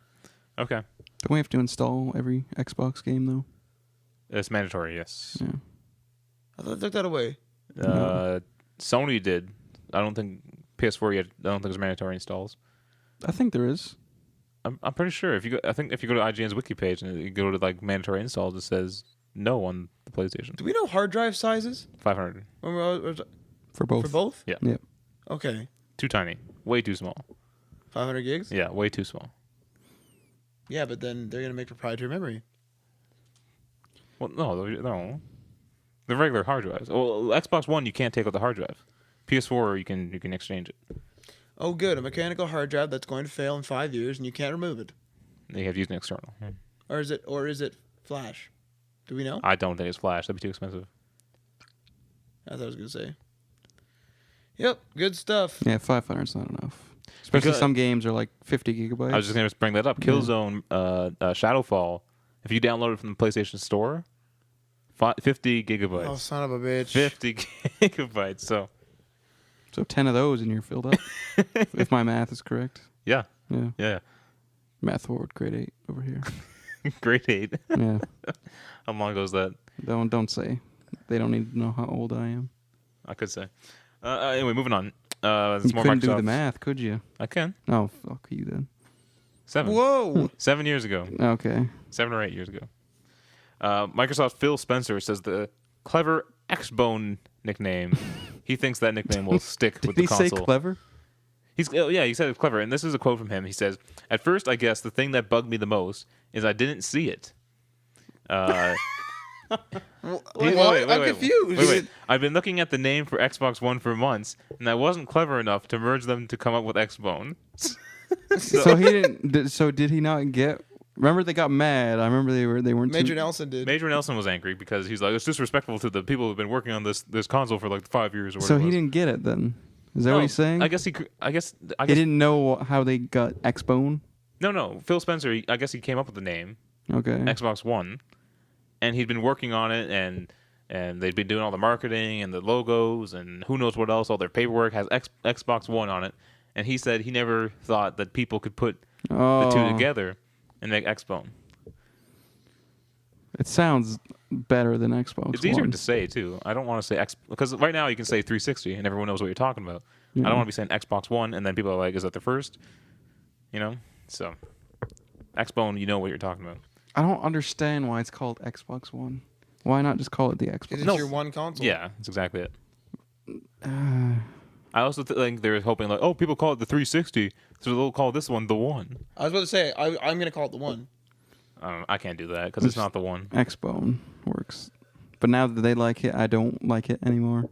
A: Okay.
B: Don't we have to install every Xbox game though?
A: It's mandatory, yes.
B: Yeah.
C: I thought they took that away.
A: Sony did. I don't think PS4 yet. I don't think there's mandatory installs.
B: I think there is.
A: I'm pretty sure. If you go to IGN's wiki page and you go to like mandatory installs, it says no on the PlayStation.
C: Do we know hard drive sizes?
A: 500.
B: For both.
C: For both?
A: Yeah.
B: Yep.
C: Okay.
A: Too tiny. Way too small.
C: 500 gigs?
A: Yeah, way too small.
C: Yeah, but then they're going to make proprietary memory.
A: Well, no. The regular hard drives. Well, Xbox One, you can't take out the hard drive. PS4, you can exchange it.
C: Oh, good. A mechanical hard drive that's going to fail in 5 years, and you can't remove it.
A: You have to use an external.
C: Or is it flash? Do we know?
A: I don't think it's flash. That'd be too expensive.
C: I thought I was going to say. Yep, good stuff.
B: Yeah, 500's not enough. Especially some games are like 50 gigabytes.
A: I was just going to bring that up. Killzone Shadowfall, if you download it from the PlayStation Store, 50 gigabytes.
C: Oh, son of a bitch.
A: 50 gigabytes. So
B: 10 of those and you're filled up. If my math is correct.
A: Yeah.
B: Yeah. Math forward, grade 8 over here.
A: Grade 8.
B: Yeah.
A: How long ago was that?
B: Don't say. They don't need to know how old I am.
A: I could say. Anyway, moving on.
B: You couldn't do the math, could you?
A: I can.
B: Oh, fuck you then.
A: 7.
C: Whoa.
A: 7 years ago.
B: Okay.
A: 7 or 8 years ago. Microsoft Phil Spencer says the clever X-Bone nickname. He thinks that nickname will stick with the console.
B: Did he say clever?
A: He said it's clever, and this is a quote from him. He says, "At first, I guess the thing that bugged me the most is I didn't see it."
C: I'm confused.
A: Wait. I've been looking at the name for Xbox One for months, and I wasn't clever enough to merge them to come up with X-Bone.
B: So he didn't. So did he not get? Remember, they got mad. I remember they weren't.
C: Major Nelson did.
A: Major Nelson was angry because he's like, it's disrespectful to the people who've been working on this console for like 5 years or whatever.
B: So he didn't get it then. Is that what he's saying?
A: I guess he
B: didn't know how they got X-Bone.
A: No. Phil Spencer. I guess he came up with the name.
B: Okay.
A: Xbox One, and he'd been working on it, and they'd been doing all the marketing and the logos and who knows what else. All their paperwork has Xbox One on it, and he said he never thought that people could put the two together and make X-Bone.
B: It sounds better than Xbox
A: It's easier
B: One.
A: to say, too. I don't want to say X... Because right now you can say 360 and everyone knows what you're talking about.
B: Yeah.
A: I don't want to be saying Xbox One and then people are like, is that the first? You know? So, X-Bone, you know what you're talking about.
B: I don't understand why it's called Xbox One. Why not just call it the Xbox?
C: Because it's your one console.
A: Yeah, that's exactly it. I also think they're hoping, like, oh, people call it the 360, so they'll call this one the One.
C: I was about to say, I'm going to call it the One.
A: I can't do that because it's not the One.
B: X-Bone works. But now that they like it, I don't like it anymore.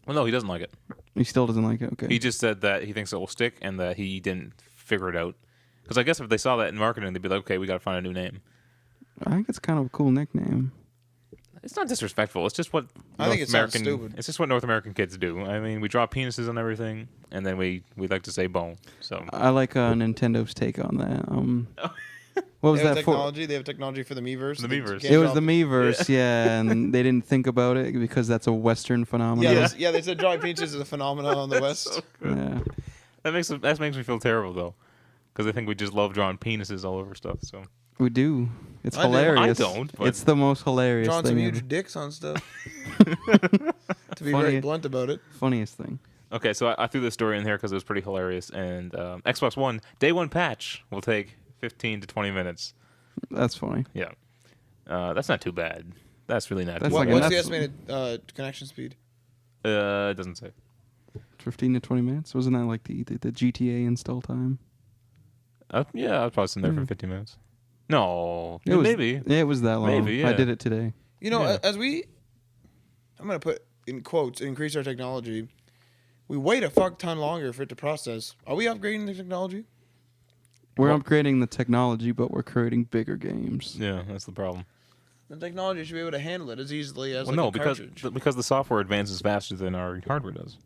A: Well, no, he doesn't like it.
B: He still doesn't like it? Okay.
A: He just said that he thinks it will stick and that he didn't figure it out. Because I guess if they saw that in marketing, they'd be like, okay, we got to find a new name.
B: I think it's kind of a cool nickname.
A: It's not disrespectful. It's just what
C: sounds stupid.
A: It's just what North American kids do. I mean, we draw penises on everything, and then we like to say bone. So
B: I like Nintendo's take on that. What was that
C: technology?
B: for?
C: They have technology for the Miiverse.
A: The Miiverse.
B: It was the Miiverse, yeah, and they didn't think about it because that's a Western phenomenon.
C: Yeah, they said drawing peaches is a phenomenon on the West.
A: So
B: yeah,
A: that makes me feel terrible though. because they think we just love drawing penises all over stuff. So
B: We do. It's
C: I do.
B: hilarious.
A: I don't, but-
B: It's the most hilarious
C: Drawing some
B: thing
C: huge
B: ever.
C: dicks on stuff. To be very
B: Funny.
C: blunt about it.
B: Funniest thing.
A: okay, so I threw this story in here because it was pretty hilarious. And Xbox One day one patch will take 15 to 20 minutes.
B: That's funny.
A: Yeah, that's not too bad. That's really not.
B: That's
A: too
B: like
A: bad.
C: What's the
B: that's-
C: estimated connection speed?
A: It doesn't say.
B: 15 to 20 minutes. Wasn't that like the GTA install time?
A: Yeah, I was probably sitting there for
B: Mm.
A: 15 minutes. No,
B: It was,
A: maybe.
B: Yeah, it was that long.
A: Maybe, yeah.
B: I did it today.
C: You know,
A: Yeah.
C: as we, I'm gonna put in quotes, increase our technology. We wait a fuck ton longer for it to process. Are we upgrading the technology?
B: We're
A: Well-
B: upgrading the technology, but we're creating bigger games.
A: Yeah, that's the problem.
C: The technology should be able to handle it as easily as
A: Well,
C: like
A: no,
C: a
A: because
C: cartridge.
A: because the software advances faster than our hardware does.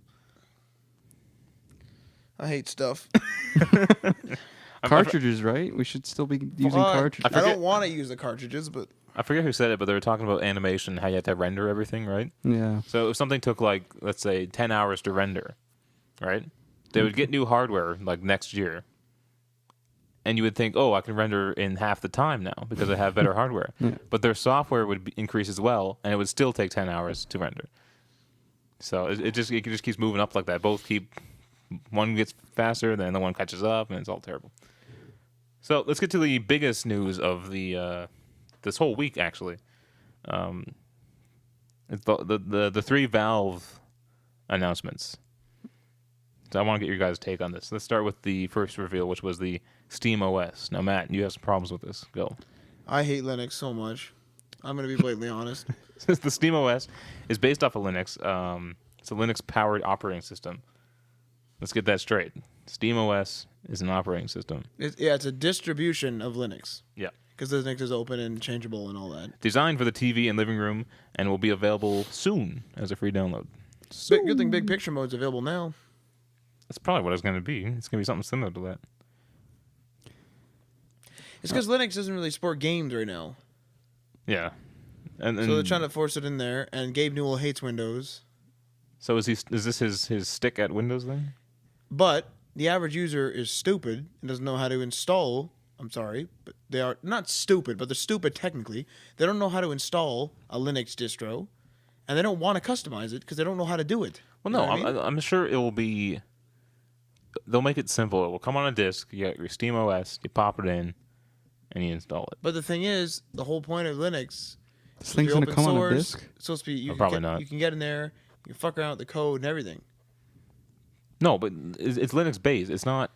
C: I hate stuff.
B: Cartridges, right? We should still be using
C: Fuck.
B: cartridges.
C: I don't want to use the cartridges, but
A: I forget who said it, but they were talking about animation, how you have to render everything, right?
B: Yeah.
A: So if something took like, let's say, 10 hours to render, right? They would get new hardware like next year. And you would think, oh, I can render in half the time now because I have better hardware.
B: Yeah.
A: But their software would increase as well, and it would still take 10 hours to render. So it just keeps moving up like that. Both keep, one gets faster, then the one catches up, and it's all terrible. So let's get to the biggest news of the this whole week, actually. It's the three Valve announcements. So I want to get your guys' take on this. Let's start with the first reveal, which was the Steam OS. Now, Matt, you have some problems with this. Go.
C: I hate Linux so much. I'm gonna be blatantly honest.
A: The Steam OS is based off of Linux. It's a Linux-powered operating system. Let's get that straight. Steam OS is an operating system.
C: It's a distribution of Linux.
A: Yeah.
C: Because Linux is open and changeable and all that.
A: Designed for the TV and living room, and will be available soon as a free download.
C: Good thing Big Picture Mode's available now.
A: That's probably what it's going to be. It's going to be something similar to that.
C: It's because Linux doesn't really support games right now.
A: Yeah. And
C: So they're trying to force it in there, and Gabe Newell hates Windows.
A: So is this his stick at Windows then?
C: But the average user is stupid and doesn't know how to install. I'm sorry, but they are not stupid, but they're stupid technically. They don't know how to install a Linux distro, and they don't want to customize it because they don't know how to do it.
A: Well,
C: You
A: no,
C: know what I mean?
A: I'm sure it will be. They'll make it simple. It will come on a disk. You got your Steam OS. You pop it in, and you install it.
C: But the thing is, the whole point of Linux
B: This thing's going to come on a disc?
C: It's supposed to be you
A: Oh,
C: can
A: probably
C: get,
A: not.
C: You can get in there, you can fuck around with the code and everything.
A: No, but it's Linux based. It's not.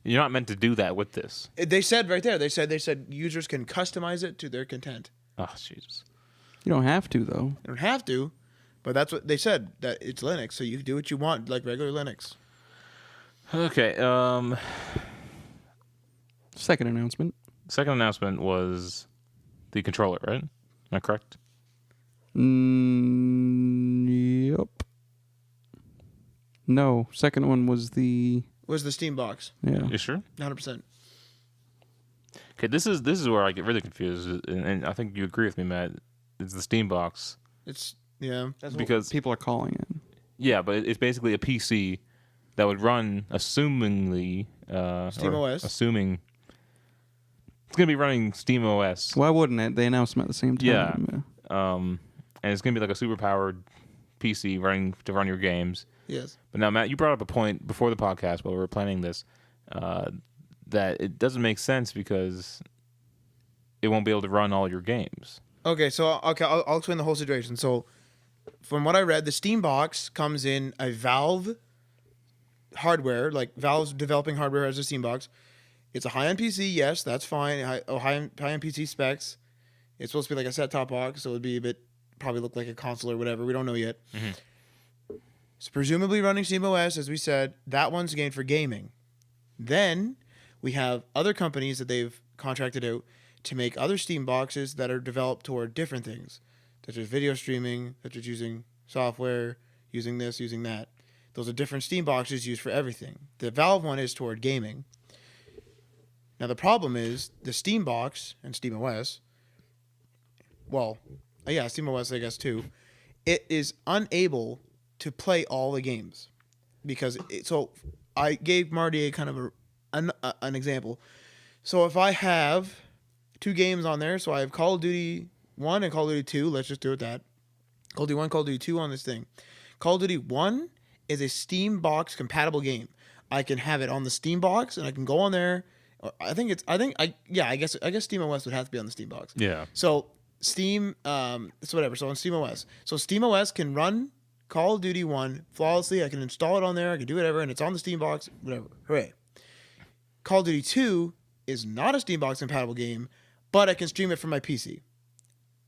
A: You're not meant to do that with this.
C: They said right there. They said users can customize it to their content.
A: Oh, Jesus.
B: You don't have to, though.
C: They don't have to, but that's what they said. That it's Linux, so you can do what you want like regular Linux.
A: Okay.
B: Second announcement.
A: Second announcement was the controller, right? Am I correct?
B: Yep. No. Second one was the...
C: Was the Steam box
B: Yeah.
A: You sure?
C: 100%?
A: Okay, this is where I get really confused, and I think you agree with me, Matt. It's the Steam box.
C: It's yeah.
B: That's
A: Because-
B: what people are calling it.
A: Yeah, but it's basically a PC that would run, assumingly,
C: Steam
A: or
C: OS.
A: Assuming it's gonna be running Steam OS.
B: Why wouldn't it? They announced them at the same time.
A: Yeah. And it's gonna be like a super powered PC running to run your games.
C: Yes.
A: But now, Matt, you brought up a point before the podcast while we were planning this that it doesn't make sense because it won't be able to run all your games.
C: Okay, so I'll explain the whole situation. So, from what I read, the Steam box comes in a Valve hardware, like Valve's developing hardware as a Steam box. It's a high-end PC, yes, that's fine. High-end PC specs. It's supposed to be like a set-top box, so it would be a bit, probably look like a console or whatever. We don't know yet.
A: Mm-hmm.
C: It's presumably running SteamOS, as we said. That one's again for gaming. Then we have other companies that they've contracted out to make other Steam boxes that are developed toward different things, such as video streaming, such as using software, using this, using that. Those are different Steam boxes used for everything. The Valve one is toward gaming. Now the problem is the Steam box and SteamOS. Well, yeah, SteamOS I guess too. It is unable to play all the games because so I gave Marty a kind of an example. So if I have 2 games on there, so I have Call of Duty 1 and Call of Duty 2. Let's just do it that. Call of Duty 1, Call of Duty 2 on this thing. Call of Duty 1 is a Steam box compatible game. I can have it on the Steam box, and I can go on there. I guess Steam OS would have to be on the Steam box.
A: Yeah.
C: So Steam, it's whatever. So on Steam OS. So Steam OS can run Call of Duty 1 flawlessly. I can install it on there. I can do whatever, and it's on the Steam box. Whatever. Hooray. Call of Duty 2 is not a Steam box compatible game, but I can stream it from my PC.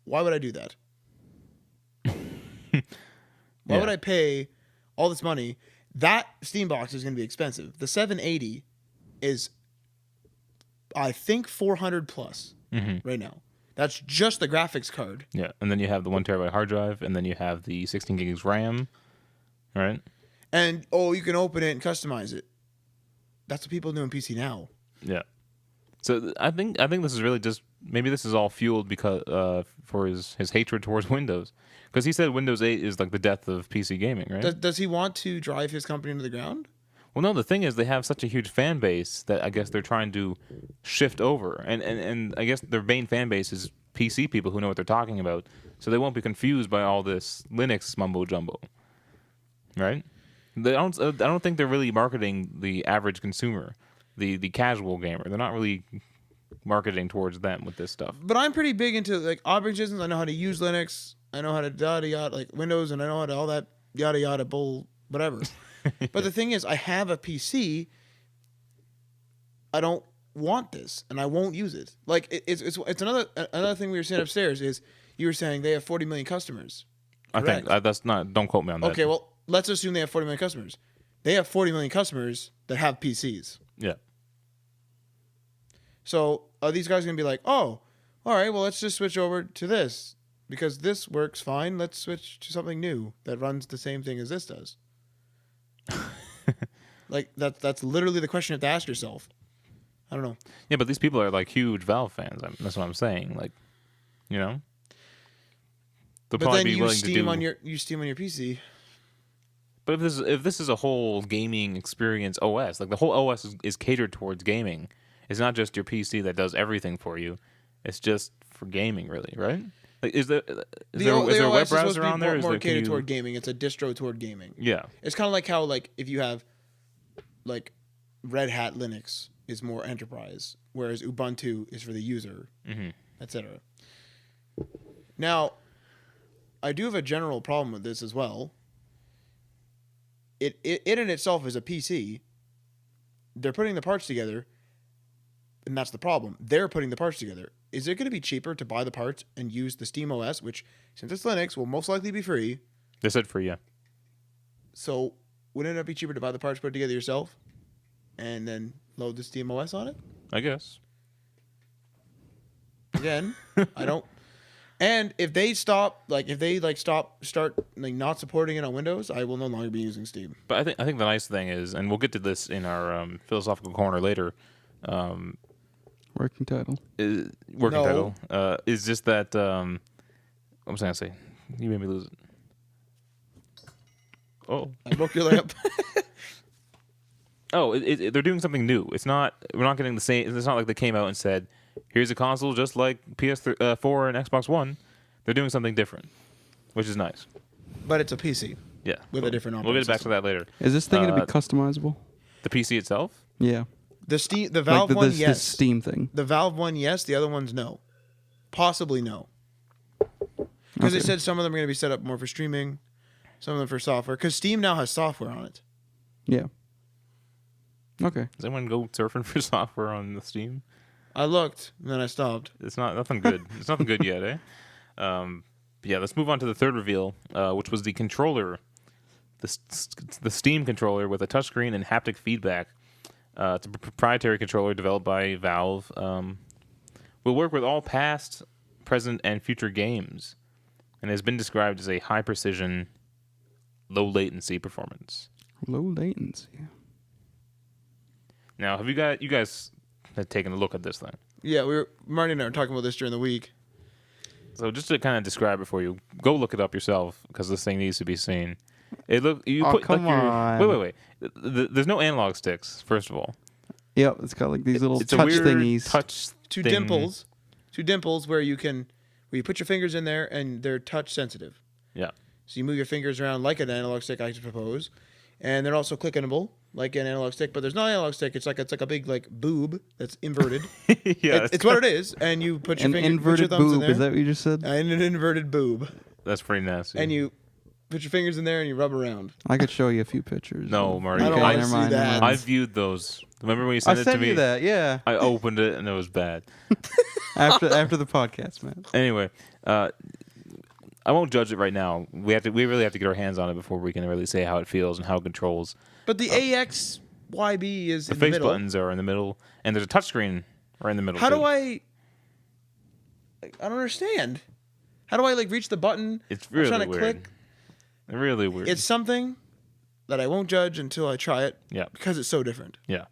C: Why would I do that? Why would I pay all this money? That Steam box is going to be expensive. The 780 is, I think, 400 plus right now. That's just the graphics card.
A: Yeah, and then you have the 1 terabyte hard drive, and then you have the 16 gigs RAM, right?
C: And you can open it and customize it. That's what people do in PC now.
A: Yeah. So I think this is really just, maybe this is all fueled because for his hatred towards Windows, because he said Windows 8 is like the death of PC gaming, right?
C: Does he want to drive his company into the ground?
A: Well, no. The thing is, they have such a huge fan base that I guess they're trying to shift over, and I guess their main fan base is PC people who know what they're talking about, so they won't be confused by all this Linux mumbo jumbo, right? I don't think they're really marketing the average consumer. The casual gamer. They're not really marketing towards them with this stuff.
C: But I'm pretty big into like operating systems. I know how to use Linux. I know how to yada yada like Windows, and I know how to all that yada yada bull whatever. But the thing is, I have a PC. I don't want this, and I won't use it. Like it's another thing we were saying upstairs is you were saying they have 40 million customers. Correct?
A: I think that's not. Don't quote me on that.
C: Okay, well let's assume they have 40 million customers. They have 40 million customers that have PCs.
A: Yeah.
C: So are these guys going to be like, oh, all right, well, let's just switch over to this because this works fine. Let's switch to something new that runs the same thing as this does. Like that's literally the question you have to ask yourself. I don't know.
A: Yeah, but these people are like huge Valve fans. That's what I'm saying. Like, you know, they'll
C: but
A: probably
C: then
A: be
C: you
A: willing
C: Steam
A: to do.
C: on your Steam on your PC.
A: But if this is a whole gaming experience OS, like the whole OS is catered towards gaming. It's not just your PC that does everything for you. It's just for gaming, really, right? Like, is there a web browser on there?
C: More catered toward gaming. It's a distro toward gaming.
A: Yeah,
C: it's kind of like how like if you have like Red Hat Linux is more enterprise, whereas Ubuntu is for the user, etc. Now, I do have a general problem with this as well. It in itself is a PC. They're putting the parts together, and that's the problem. They're putting the parts together. Is it going to be cheaper to buy the parts and use the Steam OS, which, since it's Linux, will most likely be free?
A: They said free, yeah.
C: So, wouldn't it be cheaper to buy the parts, put it together yourself, and then load the Steam OS on it?
A: I guess.
C: Again, I don't... And if they start not supporting it on Windows, I will no longer be using Steam.
A: But I think the nice thing is, and we'll get to this in our philosophical corner later.
B: Working title.
A: Title is just that. What was I gonna say? You made me lose it. Oh,
C: I broke your lamp.
A: They're doing something new. We're not getting the same. It's not like they came out and said, "Here's a console just like PS4 and Xbox One." They're doing something different, which is nice.
C: But it's a PC.
A: Yeah,
C: with a different operating
A: We'll get back
C: system.
A: to that later.
B: Is this thing going to be customizable?
A: The PC itself?
B: Yeah.
C: The Valve one, yes.
B: The Steam thing.
C: The Valve one, yes. The other ones, no. Possibly no. Because they said some of them are going to be set up more for streaming, some of them for software. Because Steam now has software on it.
B: Yeah. Okay.
A: Does anyone go surfing for software on the Steam?
C: I looked, and then I stopped.
A: It's nothing good. It's nothing good yet, eh? Yeah, let's move on to the third reveal, which was the controller, the Steam controller with a touchscreen and haptic feedback. It's a proprietary controller developed by Valve. Will work with all past, present, and future games, and has been described as a high-precision, low-latency performance.
B: Low latency.
A: Now, have you guys have taken a look at this thing?
C: Yeah, Marty and I were talking about this during the week.
A: So just to kind of describe it for you, go look it up yourself because this thing needs to be seen. Come
B: on.
A: Wait. There's no analog sticks, first of all.
B: Yep, it's got like these little
A: it's
B: touch
A: a weird
B: thingies.
A: touch
C: Two
A: thing.
C: dimples where you put your fingers in there and they're touch sensitive.
A: Yeah.
C: So you move your fingers around like an analog stick, I suppose, and they're also clickable like an analog stick. But there's no analog stick. It's like a big like boob that's inverted.
A: Yeah,
C: it's what it is. And you put your
B: An
C: finger,
B: inverted
C: put your thumbs in
B: boob.
C: there,
B: Is that what you just said?
C: and an inverted boob.
A: That's pretty nasty.
C: And you put your fingers in there and you rub around.
B: I could show you a few pictures.
A: No, Marty.
C: I don't want to
B: never
C: see
B: mind, never
C: that.
B: mind.
A: I viewed those. Remember when you
B: I
A: sent it to
B: sent
A: me?
B: you that, yeah.
A: I opened it and it was bad.
B: after the podcast, man.
A: Anyway, I won't judge it right now. We really have to get our hands on it before we can really say how it feels and how it controls.
C: But the AXYB is
A: The
C: in the
A: face
C: middle.
A: buttons are in the middle, and there's a touchscreen right in the middle.
C: How
A: too.
C: do I don't understand. How do I like reach the button?
A: It's really
C: I'm trying to
A: weird.
C: click.
A: Really weird.
C: It's something that I won't judge until I try it.
A: Yeah.
C: Because it's so different.
A: Yeah,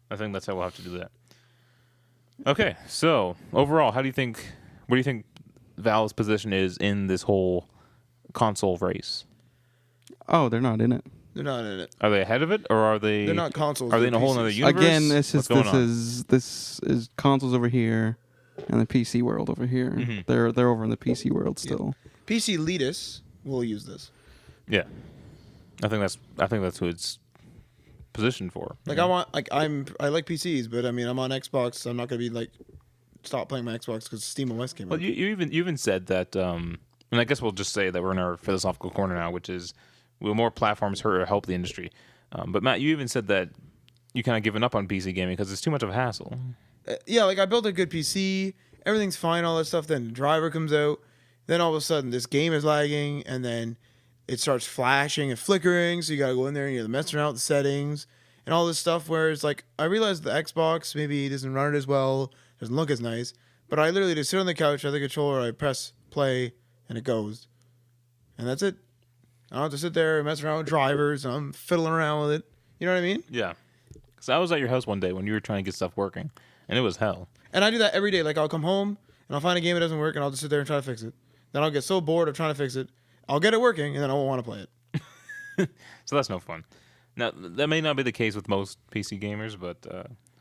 A: I think that's how we'll have to do that. Okay, so overall, what do you think Valve's position is in this whole console race?
B: Oh, they're not in it.
C: They're not in it.
A: Are they ahead of it, or are they?
C: They're not consoles.
A: Are they in
C: they're
A: a whole
C: PCs.
A: other universe?
B: Again,
A: What's going on?
B: this is consoles over here, and the PC world over here.
A: Mm-hmm.
B: They're over in the PC world still.
C: PC elitists will use this.
A: Yeah, I think that's who it's positioned for.
C: Like
A: Yeah.
C: I like PCs, but I mean I'm on Xbox. So I'm not gonna be like stop playing my Xbox because Steam OS came
A: Well,
C: out.
A: you even said that, and I guess we'll just say that we're in our philosophical corner now, which is will more platforms hurt or help the industry? But Matt, you even said that you kind of given up on PC gaming because it's too much of a hassle.
C: Yeah, like I built a good PC, everything's fine, all that stuff. Then the driver comes out, then all of a sudden this game is lagging, and then it starts flashing and flickering. So you gotta go in there and you're messing around with the settings and all this stuff. Whereas like I realized the Xbox maybe doesn't run it as well, doesn't look as nice. But I literally just sit on the couch, I have the controller, I press play, and it goes, and that's it. I don't have to sit there and mess around with drivers. And I'm fiddling around with it. You know what I mean?
A: Yeah, because I was at your house one day when you were trying to get stuff working, and it was hell.
C: And I do that every day. Like, I'll come home, and I'll find a game that doesn't work, and I'll just sit there and try to fix it. Then I'll get so bored of trying to fix it, I'll get it working, and then I won't want to play it.
A: So that's no fun. Now, that may not be the case with most PC gamers, but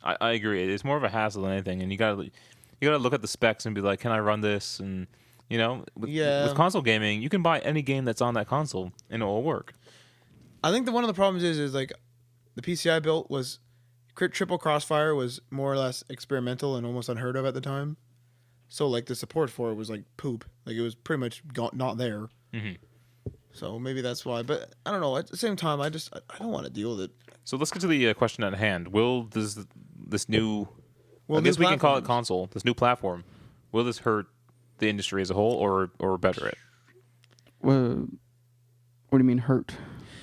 A: I agree. It's more of a hassle than anything, and you gotta look at the specs and be like, can I run this? And, with console gaming, you can buy any game that's on that console, and it will work.
C: I think that one of the problems is like, the PC I built was, triple crossfire was more or less experimental and almost unheard of at the time. So, like, the support for it was like poop. Like, it was pretty much not there.
A: Mm-hmm.
C: So maybe that's why. But I don't know. At the same time, I don't want to deal with it.
A: So let's get to the question at hand. Will this new,
C: Well,
A: I guess
C: new
A: we can call it
C: platforms.
A: console, this new platform, will this hurt the industry as a whole or better it?
B: What do you mean hurt?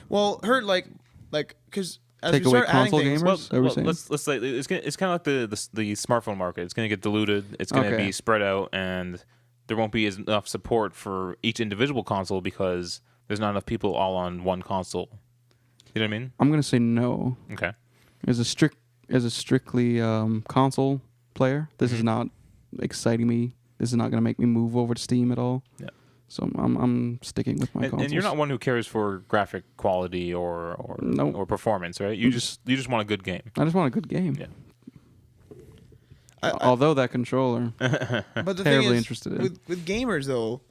C: Well, hurt like because as
B: Take
C: we
B: away
C: start adding
B: console
C: things,
B: gamers? Are we saying?
A: let's say it's kind of like the smartphone market. It's going to get diluted. It's going to
B: Okay.
A: be spread out, and there won't be enough support for each individual console because there's not enough people all on one console. You know what I mean?
B: I'm gonna say no.
A: Okay.
B: As a strictly console player, this is not exciting me. This is not gonna make me move over to Steam at all.
A: Yeah.
B: So I'm sticking with my consoles.
A: And you're not one who cares for graphic quality or
B: Nope.
A: or performance, right? You just want a good game.
B: I just want a good game.
A: Yeah.
B: Although that controller,
C: but the
B: terribly
C: thing is,
B: interested in.
C: with gamers though,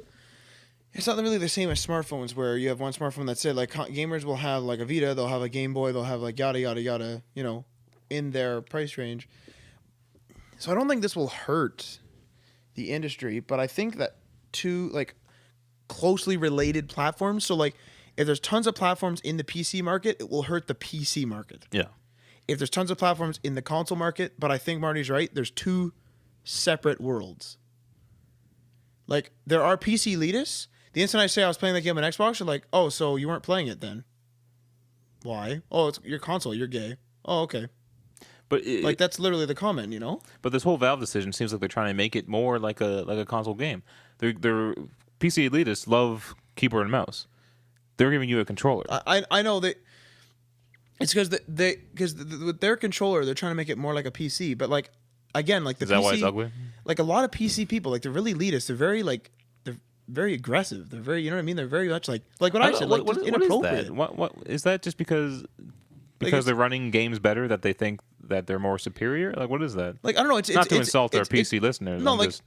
C: it's not really the same as smartphones where you have one smartphone that's it. Like gamers will have like a Vita, they'll have a Game Boy, they'll have like yada yada yada, in their price range. So I don't think this will hurt the industry, but I think that two like closely related platforms. So like if there's tons of platforms in the PC market, it will hurt the PC market.
A: Yeah.
C: If there's tons of platforms in the console market, but I think Marty's right, there's two separate worlds. Like, there are PC elitists. The instant I say I was playing that game on Xbox, you're like, oh, so you weren't playing it then. Why? Oh, it's your console, you're gay. Oh, okay.
A: But
C: That's literally the comment,
A: But this whole Valve decision seems like they're trying to make it more like a console game. They're PC elitists love keyboard and mouse. They're giving you a controller.
C: I know that it's because with their controller, they're trying to make it more like a PC. But like, again, like the
A: Is that
C: PC,
A: why it's ugly?
C: Like a lot of PC people, like they're really elitist. They're very aggressive. They're very, you know what I mean? They're very much like what I said, like just inappropriate.
A: What is that? What is that? Just because
C: it's-
A: they're running games better that they think that they're more superior? Like, what is that?
C: Like, I don't know. It's
A: not to insult our PC listeners.
C: No,
A: I'm
C: like,
A: just...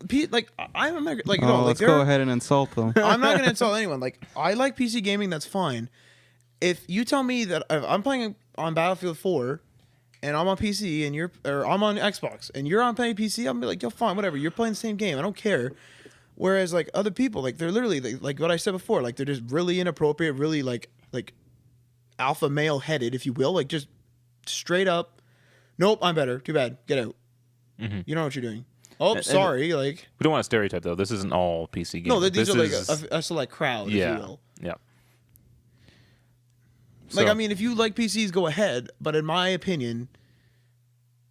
C: I'm like,
B: let's go ahead and insult them.
C: I'm not gonna insult anyone. Like, I like PC gaming. That's fine. If you tell me that if I'm playing on Battlefield 4 and I'm on PC and I'm on Xbox and you're on playing PC, I'm gonna be like, yo, fine, whatever. You're playing the same game. I don't care. Whereas like other people, like they're literally like what I said before, like they're just really inappropriate, really like alpha male headed, if you will, like just straight up. Nope, I'm better. Too bad. Get out. Mm-hmm. You know what you're doing. Oh, sorry. Like
A: we don't want to stereotype though. This isn't all PC games.
C: No, these are like a select crowd, if you will.
A: Yeah.
C: Like, I mean, if you like PCs, go ahead. But in my opinion,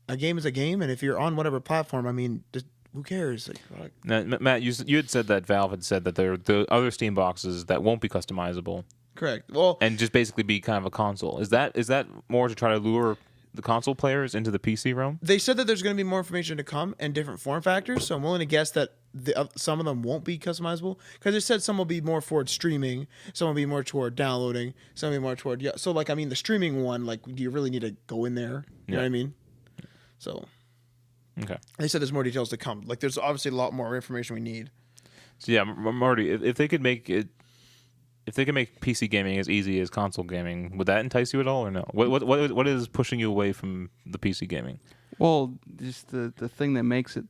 C: a game is a game, and if you're on whatever platform, I mean, just, who cares? Like,
A: now, Matt, you had said that Valve had said that there are the other Steam boxes that won't be customizable.
C: Correct. Well,
A: and just basically be kind of a console. Is that more to try to lure the console players into the PC realm?
C: They said that there's going to be more information to come and different form factors, so I'm willing to guess that some of them won't be customizable, because it said some will be more toward streaming, some will be more toward downloading, some will be more toward so like, I mean, the streaming one, like, do you really need to go in there? You know what I mean? So
A: okay,
C: they said there's more details to come. Like, there's obviously a lot more information we need.
A: So yeah, Marty, if they could make it, if they could make PC gaming as easy as console gaming, would that entice you at all, or no? What is pushing you away from the PC gaming?
B: Well, just the thing that makes it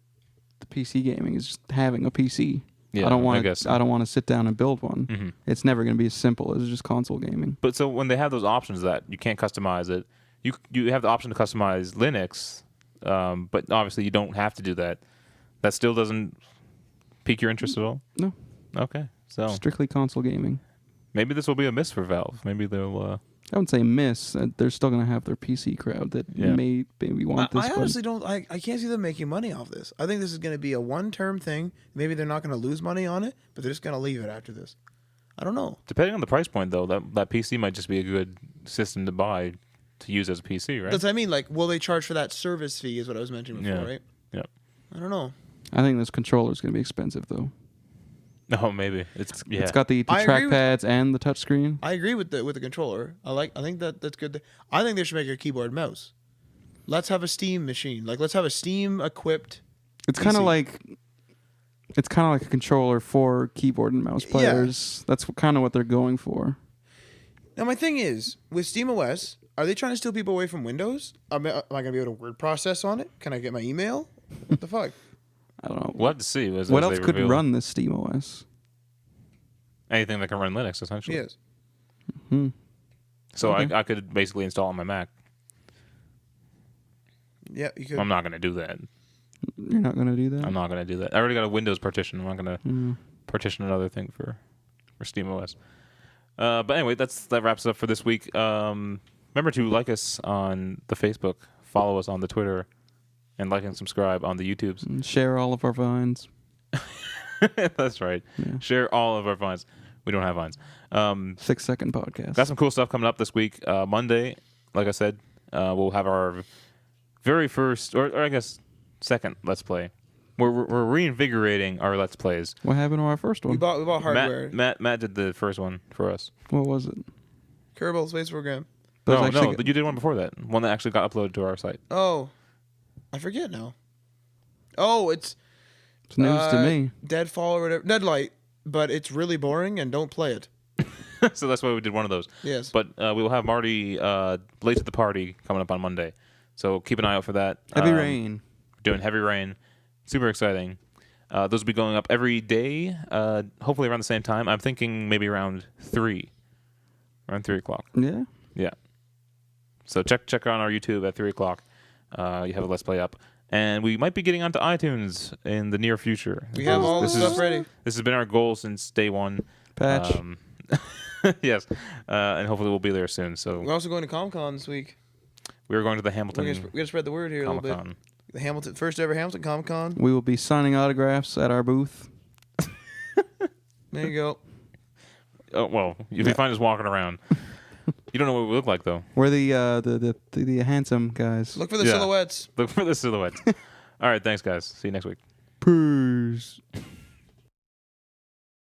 B: the PC gaming is just having a PC.
A: Yeah,
B: I don't want to sit down and build one.
A: Mm-hmm.
B: It's never going to be as simple as just console gaming.
A: But so when they have those options that you can't customize it, you have the option to customize Linux, but obviously you don't have to do that. That still doesn't pique your interest at all?
B: No.
A: Okay, so
B: strictly console gaming.
A: Maybe this will be a miss for Valve. Maybe they'll...
B: I wouldn't say miss. They're still going to have their PC crowd that may maybe want this.
C: I honestly don't... I can't see them making money off this. I think this is going to be a one-term thing. Maybe they're not going to lose money on it, but they're just going to leave it after this. I don't know.
A: Depending on the price point, though, that PC might just be a good system to buy to use as a PC, right?
C: That's what I mean. Like, will they charge for that service fee is what I was mentioning before, right?
A: Yeah.
C: I don't know.
B: I think this controller is going to be expensive, though.
A: Oh, maybe it's
B: got the trackpads and the touchscreen.
C: I agree with the controller. I think that's good. I think they should make a keyboard and mouse. Let's have a Steam machine. Like, let's have a Steam equipped.
B: It's kind of like a controller for keyboard and mouse players. Yeah. That's kind of what they're going for.
C: Now, my thing is with SteamOS, are they trying to steal people away from Windows? Am I going to be able to word process on it? Can I get my email? What the fuck?
B: I don't know.
A: We'll have to see.
B: What else could run this SteamOS?
A: Anything that can run Linux, essentially.
C: Yes.
B: Mm-hmm.
A: So I could basically install on my Mac.
C: Yeah, you could.
A: I'm not going to do that.
B: You're not going to do that?
A: I'm not going to do that. I already got a Windows partition. I'm not going to partition another thing for SteamOS. But anyway, that wraps it up for this week. Remember to like us on the Facebook, follow us on the Twitter, and like and subscribe on the YouTubes.
B: And share all of our vines.
A: That's right. Yeah. Share all of our vines. We don't have vines.
B: 6-second podcast.
A: Got some cool stuff coming up this week. Monday, like I said, we'll have our very first, or I guess second Let's Play. We're reinvigorating our Let's Plays.
B: What happened to our first one?
C: We bought hardware.
A: Matt did the first one for us.
B: What was it?
C: Kerbal Space Program.
A: No, you did one before that. One that actually got uploaded to our site.
C: Oh. I forget now. Oh, it's
B: news to me.
C: Deadfall or whatever. Deadlight, but it's really boring and don't play it.
A: So that's why we did one of those.
C: Yes.
A: But we will have Marty late to the party coming up on Monday. So keep an eye out for that.
B: Heavy Rain.
A: Doing Heavy Rain. Super exciting. Those will be going up every day, hopefully around the same time. I'm thinking maybe around 3. Around 3 o'clock.
B: Yeah?
A: Yeah. So check on our YouTube at 3 o'clock. You have a Let's Play up. And we might be getting onto iTunes in the near future.
C: We have all the stuff ready.
A: This has been our goal since day one.
B: Patch.
A: Yes. And hopefully we'll be there soon. So
C: we're also going to Comic-Con this week.
A: We're going to the Hamilton.
C: We're going to spread the word here
A: Comic-Con.
C: a little bit. The Hamilton, first ever Hamilton Comic-Con.
B: We will be signing autographs at our booth.
C: There you go.
A: Oh, well, if you find us walking around. You don't know what we look like, though.
B: We're the handsome guys.
C: Look for the silhouettes.
A: Look for the silhouettes. All right, thanks, guys. See you next week.
B: Peace.